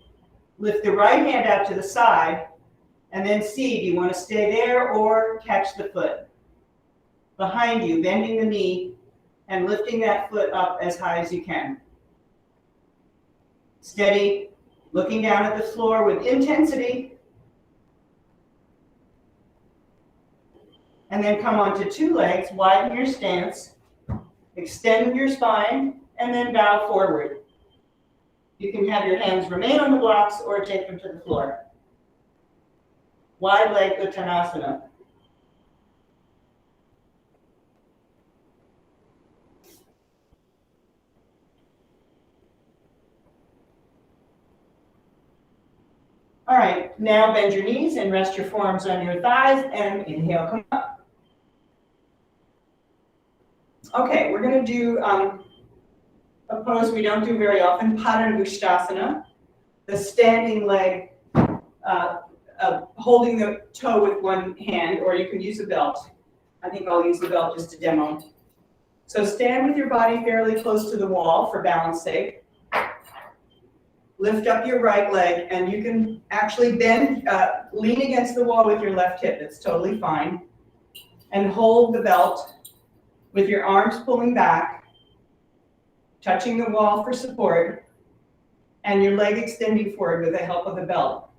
lift the right hand out to the side, and then see, do you want to stay there or catch the foot? Behind you, bending the knee and lifting that foot up as high as you can. Steady, looking down at the floor with intensity. And then come onto two legs, widen your stance, extend your spine, and then bow forward. You can have your hands remain on the blocks or take them to the floor. Wide leg Uttanasana. All right, now bend your knees and rest your forearms on your thighs and inhale, come up. Okay, we're going to do a pose we don't do very often, Padangusthasana, the standing leg, holding the toe with one hand, or you can use a belt. I think I'll use the belt just to demo. So stand with your body fairly close to the wall for balance sake. Lift up your right leg, and you can actually bend, lean against the wall with your left hip. It's totally fine. And hold the belt with your arms pulling back, touching the wall for support, and your leg extending forward with the help of the belt.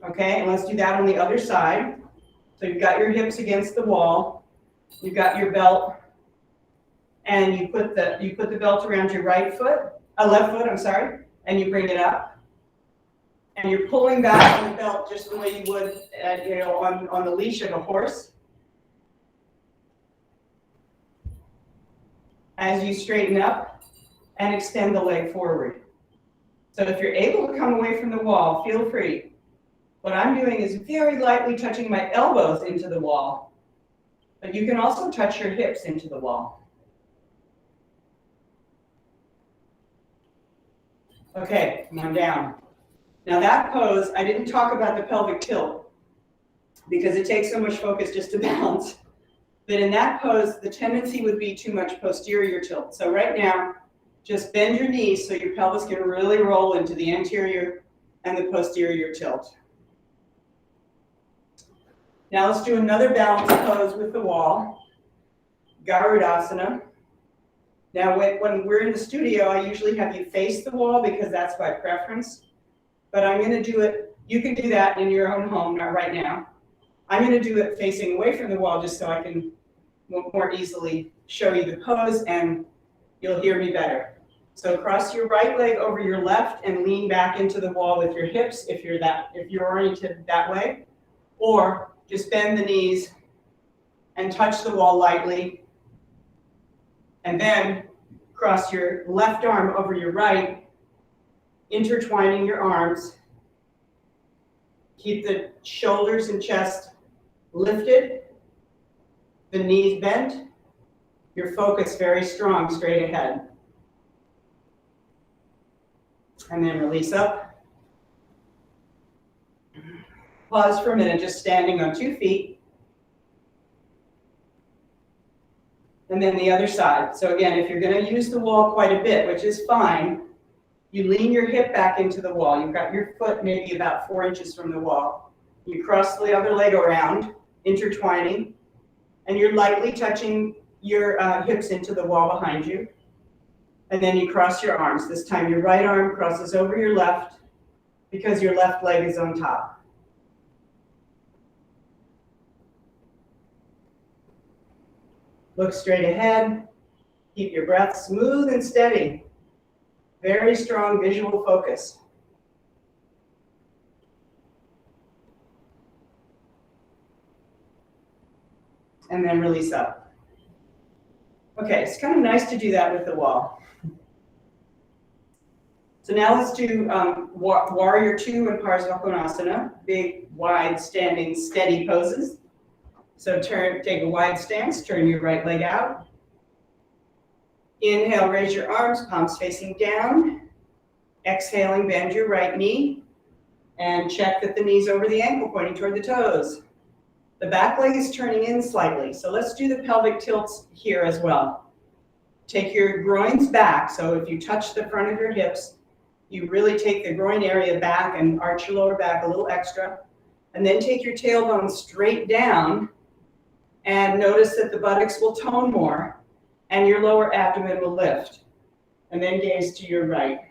Okay, and let's do that on the other side. So you've got your hips against the wall, you've got your belt, and you put the belt around your left foot, and you bring it up. And you're pulling back on the belt just the way you would on the leash of a horse. As you straighten up and extend the leg forward. So if you're able to come away from the wall, feel free. What I'm doing is very lightly touching my elbows into the wall, but you can also touch your hips into the wall. Okay, come on down. Now that pose, I didn't talk about the pelvic tilt because it takes so much focus just to balance. But in that pose, the tendency would be too much posterior tilt. So right now, just bend your knees so your pelvis can really roll into the anterior and the posterior tilt. Now let's do another balance pose with the wall, Garudasana. Now when we're in the studio, I usually have you face the wall because that's my preference. But I'm going to do it, you can do that in your own home, not right now. I'm going to do it facing away from the wall just so I can more easily show you the pose and you'll hear me better. So cross your right leg over your left and lean back into the wall with your hips if you're oriented that way. Or just bend the knees and touch the wall lightly. And then cross your left arm over your right, intertwining your arms. Keep the shoulders and chest lifted, the knees bent, your focus very strong straight ahead. And then release up. Pause for a minute, just standing on 2 feet. And then the other side. So again, if you're going to use the wall quite a bit, which is fine, you lean your hip back into the wall. You've got your foot maybe about 4 inches from the wall. You cross the other leg around, intertwining, and you're lightly touching your hips into the wall behind you. And then you cross your arms. This time your right arm crosses over your left because your left leg is on top. Look straight ahead. Keep your breath smooth and steady. Very strong visual focus. And then release up. Okay, it's kind of nice to do that with the wall. So now let's do Warrior 2 and Parsvakonasana, big, wide, standing, steady poses. So take a wide stance, turn your right leg out. Inhale, raise your arms, palms facing down. Exhaling, bend your right knee. And check that the knee's over the ankle, pointing toward the toes. The back leg is turning in slightly. So let's do the pelvic tilts here as well. Take your groins back. So if you touch the front of your hips, you really take the groin area back and arch your lower back a little extra. And then take your tailbone straight down and notice that the buttocks will tone more and your lower abdomen will lift. And then gaze to your right.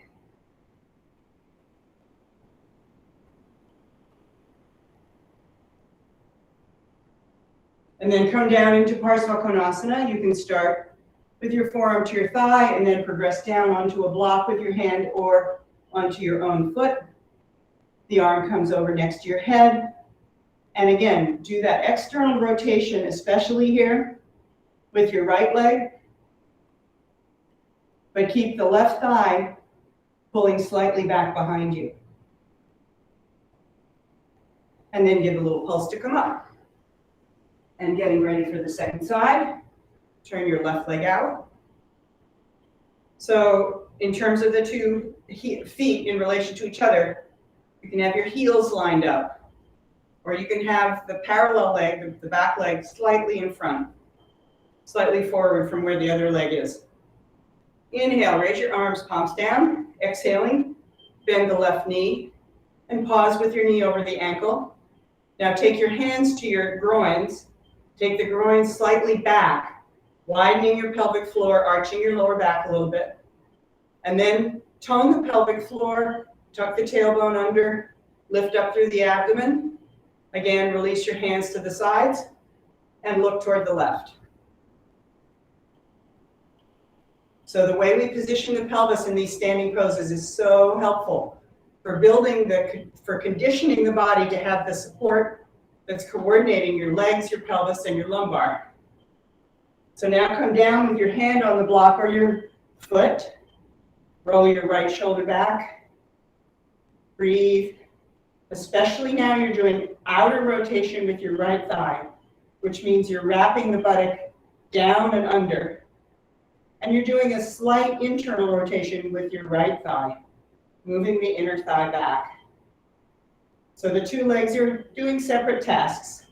And then come down into Parsvakonasana. You can start with your forearm to your thigh and then progress down onto a block with your hand or onto your own foot. The arm comes over next to your head. And again, do that external rotation, especially here with your right leg. But keep the left thigh pulling slightly back behind you. And then give a little pulse to come up. And getting ready for the second side, turn your left leg out. So in terms of the two feet in relation to each other, you can have your heels lined up, or you can have the parallel leg, the back leg, slightly in front, slightly forward from where the other leg is. Inhale, raise your arms, palms down. Exhaling, bend the left knee, and pause with your knee over the ankle. Now take your hands to your groins. Take the groins slightly back, widening your pelvic floor, arching your lower back a little bit. And then tone the pelvic floor, tuck the tailbone under, lift up through the abdomen. Again, release your hands to the sides and look toward the left. So the way we position the pelvis in these standing poses is so helpful for for conditioning the body to have the support that's coordinating your legs, your pelvis, and your lumbar. So now come down with your hand on the block or your foot. Roll your right shoulder back. Breathe. Especially now you're doing outer rotation with your right thigh, which means you're wrapping the buttock down and under. And you're doing a slight internal rotation with your right thigh, moving the inner thigh back. So the two legs are doing separate tasks.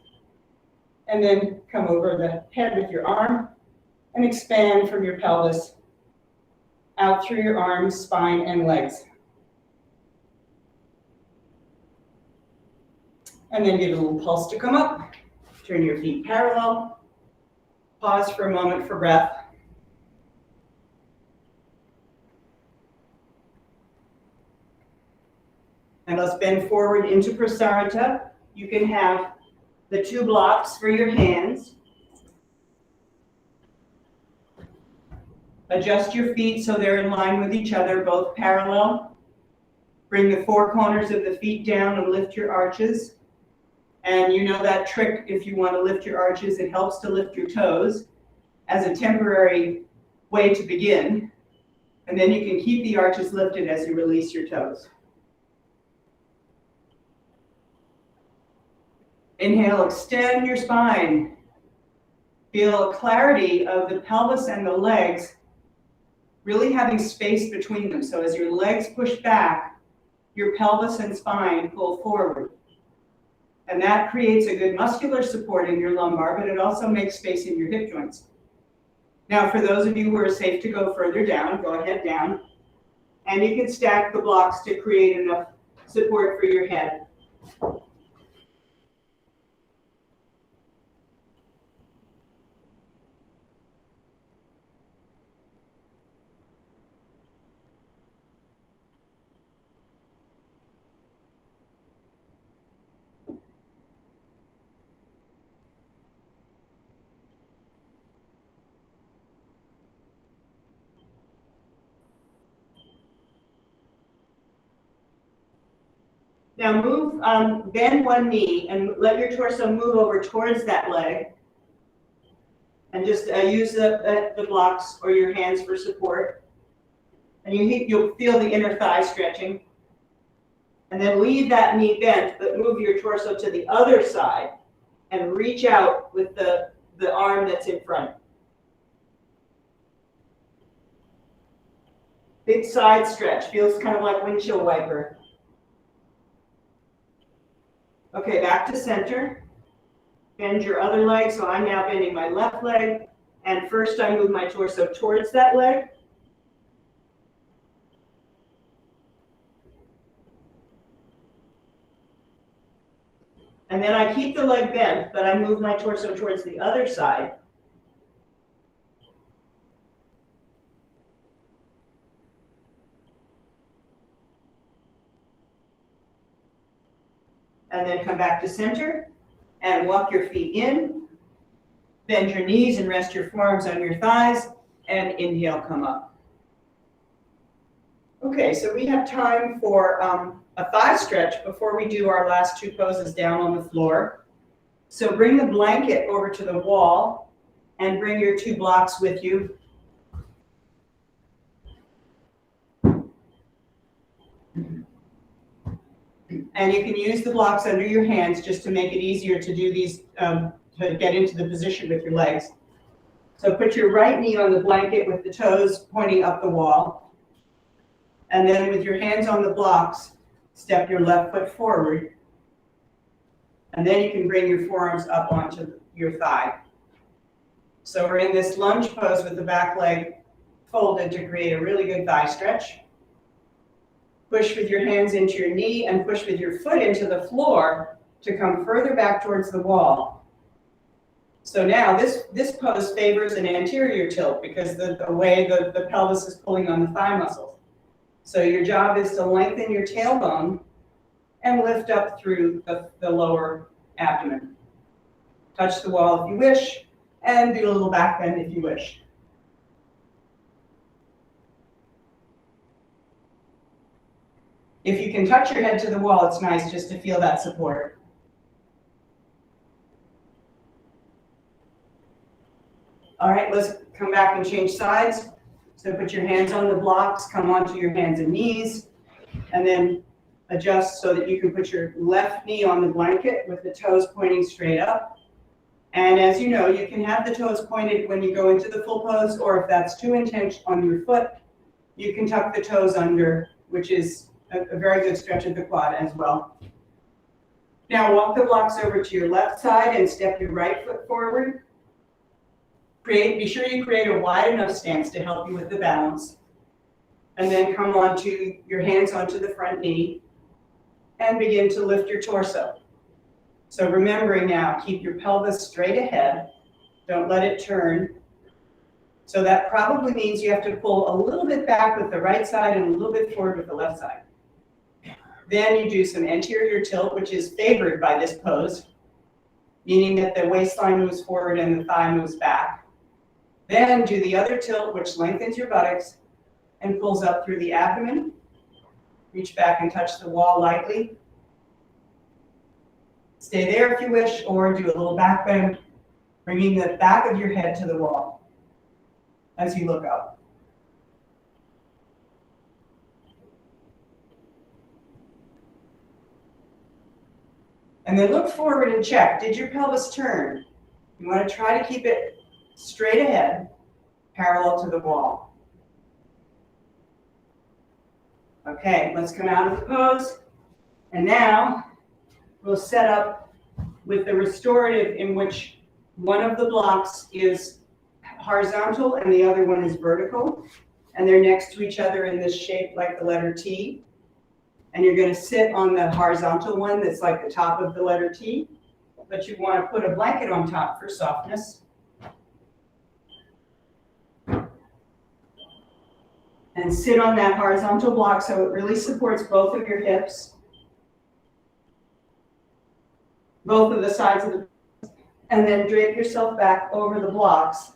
And then come over the head with your arm and expand from your pelvis out through your arms, spine, and legs. And then give a little pulse to come up. Turn your feet parallel. Pause for a moment for breath. And let's bend forward into Prasarita. You can have the two blocks for your hands. Adjust your feet so they're in line with each other, both parallel. Bring the four corners of the feet down and lift your arches. And you know that trick, if you want to lift your arches, it helps to lift your toes as a temporary way to begin. And then you can keep the arches lifted as you release your toes. Inhale, extend your spine. Feel clarity of the pelvis and the legs really having space between them. So as your legs push back, your pelvis and spine pull forward. And that creates a good muscular support in your lumbar, but it also makes space in your hip joints. Now, for those of you who are safe to go further down, go ahead down. And you can stack the blocks to create enough support for your head. Now bend one knee and let your torso move over towards that leg. And just use the blocks or your hands for support. And you'll feel the inner thigh stretching. And then leave that knee bent, but move your torso to the other side and reach out with the arm that's in front. Big side stretch, feels kind of like windshield wiper. Okay, back to center. Bend your other leg, so I'm now bending my left leg. And first I move my torso towards that leg. And then I keep the leg bent, but I move my torso towards the other side. And then come back to center and walk your feet in. Bend your knees and rest your forearms on your thighs, and inhale, come up. Okay, so we have time for a thigh stretch before we do our last two poses down on the floor. So bring the blanket over to the wall and bring your two blocks with you. And you can use the blocks under your hands just to make it easier to do these, to get into the position with your legs. So put your right knee on the blanket with the toes pointing up the wall. And then with your hands on the blocks, step your left foot forward. And then you can bring your forearms up onto your thigh. So we're in this lunge pose with the back leg folded to create a really good thigh stretch. Push with your hands into your knee and push with your foot into the floor to come further back towards the wall. So now this pose favors an anterior tilt because the way the pelvis is pulling on the thigh muscles. So your job is to lengthen your tailbone and lift up through the lower abdomen. Touch the wall if you wish, and do a little back bend if you wish. If you can touch your head to the wall, it's nice just to feel that support. All right, let's come back and change sides. So put your hands on the blocks, come onto your hands and knees, and then adjust so that you can put your left knee on the blanket with the toes pointing straight up. And as you know, you can have the toes pointed when you go into the full pose, or if that's too intense on your foot, you can tuck the toes under, which is a very good stretch of the quad as well. Now walk the blocks over to your left side and step your right foot forward. Be sure you create a wide enough stance to help you with the balance. And then come onto your hands onto the front knee and begin to lift your torso. So remembering now, keep your pelvis straight ahead. Don't let it turn. So that probably means you have to pull a little bit back with the right side and a little bit forward with the left side. Then you do some anterior tilt, which is favored by this pose, meaning that the waistline moves forward and the thigh moves back. Then do the other tilt, which lengthens your buttocks and pulls up through the abdomen. Reach back and touch the wall lightly. Stay there if you wish, or do a little back bend, bringing the back of your head to the wall as you look up. And then look forward and check. Did your pelvis turn? You want to try to keep it straight ahead, parallel to the wall. Okay, let's come out of the pose. And now we'll set up with the restorative in which one of the blocks is horizontal and the other one is vertical. And they're next to each other in this shape like the letter T. And you're going to sit on the horizontal one that's like the top of the letter T. But you want to put a blanket on top for softness. And sit on that horizontal block so it really supports both of your hips. Both of the sides of the, and then drape yourself back over the blocks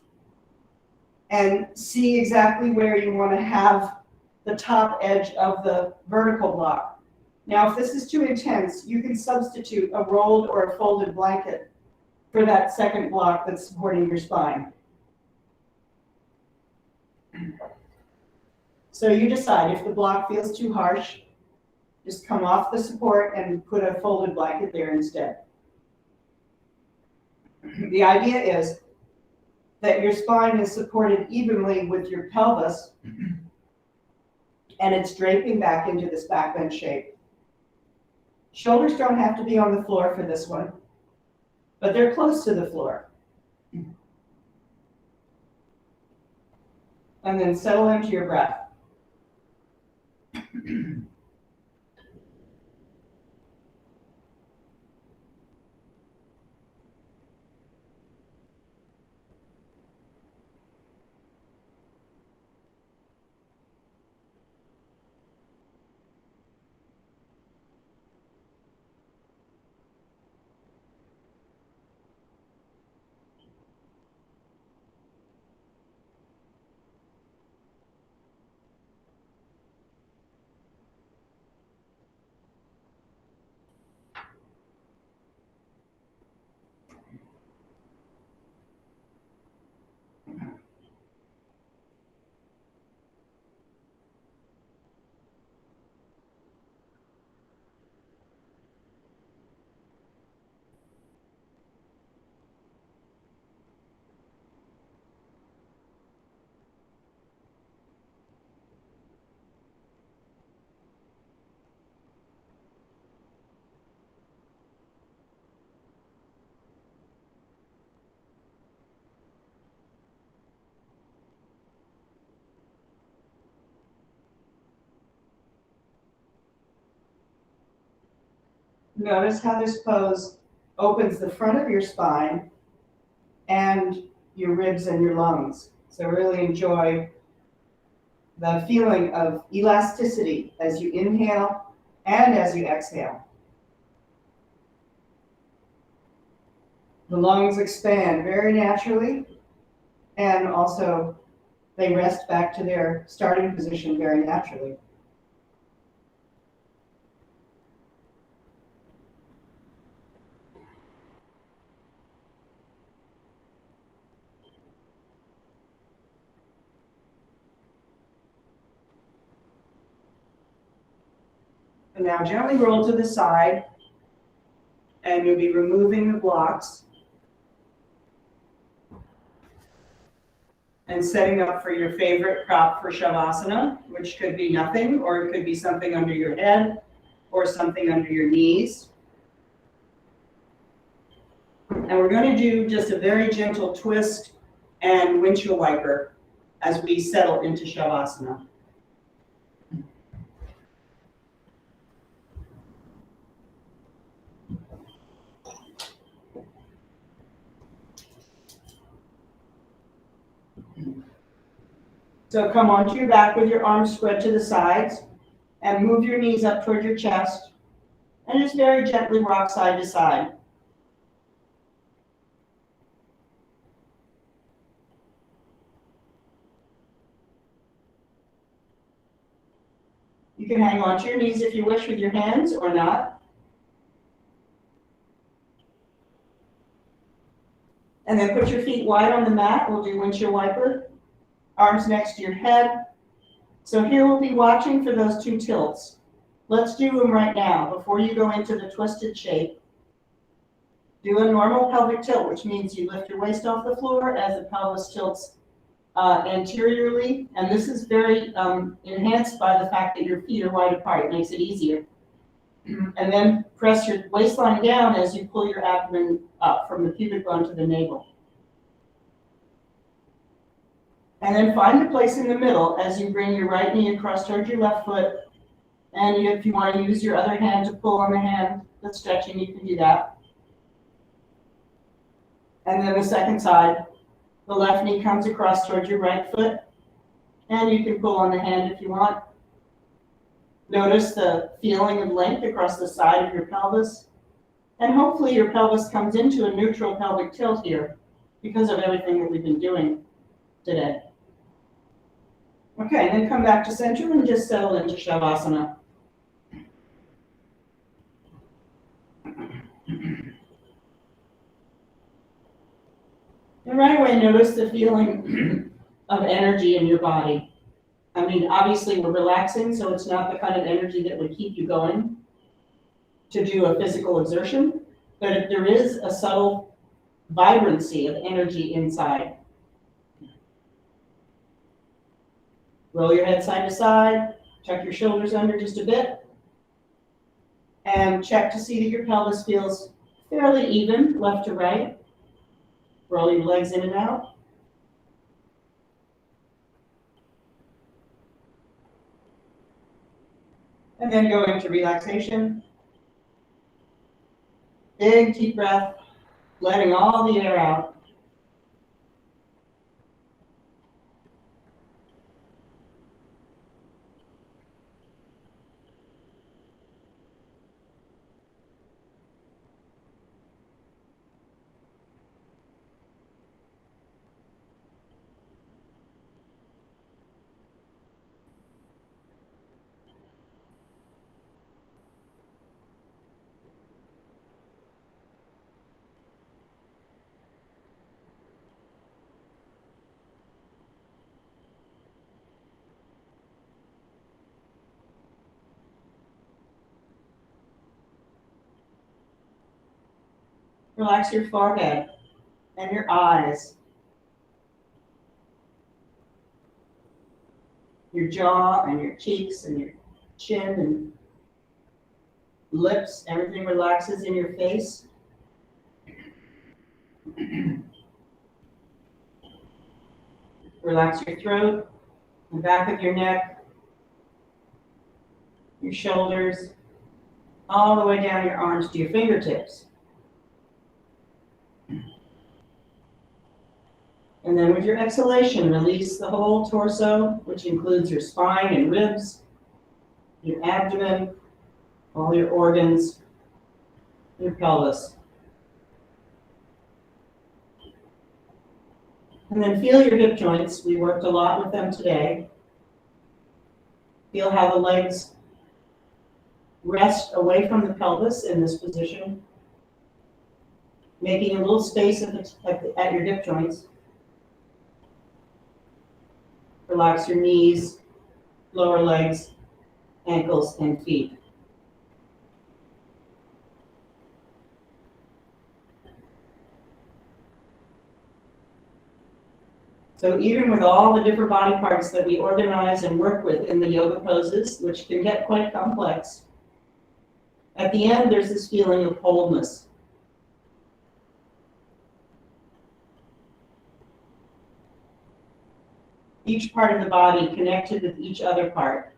and see exactly where you want to have the top edge of the vertical block. Now, if this is too intense, you can substitute a rolled or a folded blanket for that second block that's supporting your spine. So you decide if the block feels too harsh, just come off the support and put a folded blanket there instead. The idea is that your spine is supported evenly with your pelvis and it's draping back into this back bend shape. Shoulders don't have to be on the floor for this one, but they're close to the floor. And then settle into your breath. Notice how this pose opens the front of your spine and your ribs and your lungs. So really enjoy the feeling of elasticity as you inhale and as you exhale. The lungs expand very naturally, and also they rest back to their starting position very naturally. And now gently roll to the side, and you'll be removing the blocks and setting up for your favorite prop for Shavasana, which could be nothing, or it could be something under your head or something under your knees. And we're going to do just a very gentle twist and windshield wiper as we settle into Shavasana. So come onto your back with your arms spread to the sides and move your knees up toward your chest and just very gently rock side to side. You can hang onto your knees if you wish with your hands or not. And then put your feet wide on the mat. We'll do windshield wiper. Arms next to your head. So here we'll be watching for those two tilts. Let's do them right now before you go into the twisted shape. Do a normal pelvic tilt, which means you lift your waist off the floor as the pelvis tilts anteriorly. And this is very enhanced by the fact that your feet are wide apart. It makes it easier. And then press your waistline down as you pull your abdomen up from the pubic bone to the navel. And then find a place in the middle as you bring your right knee across towards your left foot. And if you want to use your other hand to pull on the hand that's stretching, you can do that. And then the second side, the left knee comes across towards your right foot, and you can pull on the hand if you want. Notice the feeling of length across the side of your pelvis. And hopefully your pelvis comes into a neutral pelvic tilt here because of everything that we've been doing today. Okay, and then come back to center and just settle into Shavasana. And right away, notice the feeling of energy in your body. I mean, obviously we're relaxing, so it's not the kind of energy that would keep you going to do a physical exertion, but there is a subtle vibrancy of energy inside. Roll your head side to side, tuck your shoulders under just a bit, and check to see that your pelvis feels fairly even, left to right. Roll your legs in and out. And then go into relaxation. Big deep breath, letting all the air out. Relax your forehead and your eyes, your jaw and your cheeks and your chin and lips. Everything relaxes in your face. Relax your throat, the back of your neck, your shoulders, all the way down your arms to your fingertips. And then with your exhalation, release the whole torso, which includes your spine and ribs, your abdomen, all your organs, your pelvis. And then feel your hip joints. We worked a lot with them today. Feel how the legs rest away from the pelvis in this position, making a little space at your hip joints. Relax your knees, lower legs, ankles, and feet. So even with all the different body parts that we organize and work with in the yoga poses, which can get quite complex, at the end there's this feeling of wholeness. Each part of the body connected with each other part.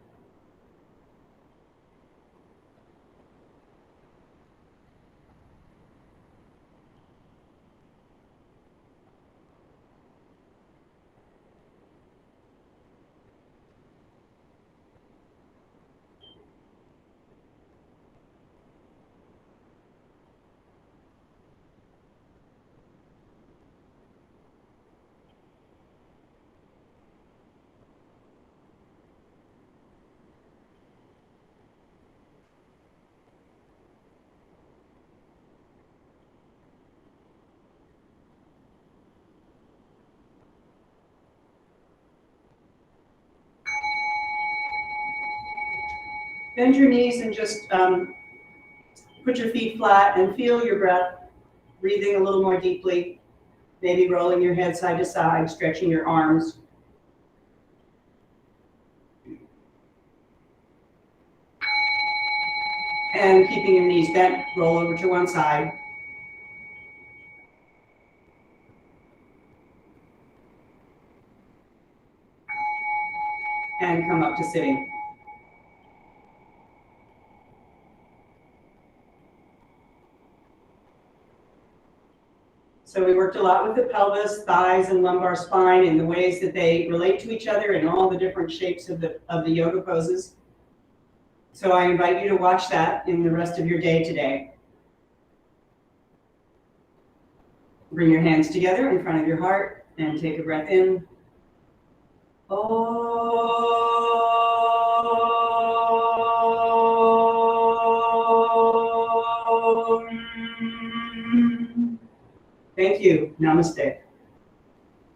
Bend your knees and just put your feet flat and feel your breath, breathing a little more deeply, maybe rolling your head side to side, stretching your arms. And keeping your knees bent, roll over to one side. and come up to sitting. So we worked a lot with the pelvis, thighs, and lumbar spine and the ways that they relate to each other in all the different shapes of the yoga poses. So I invite you to watch that in the rest of your day today. Bring your hands together in front of your heart and take a breath in. Thank you. Namaste.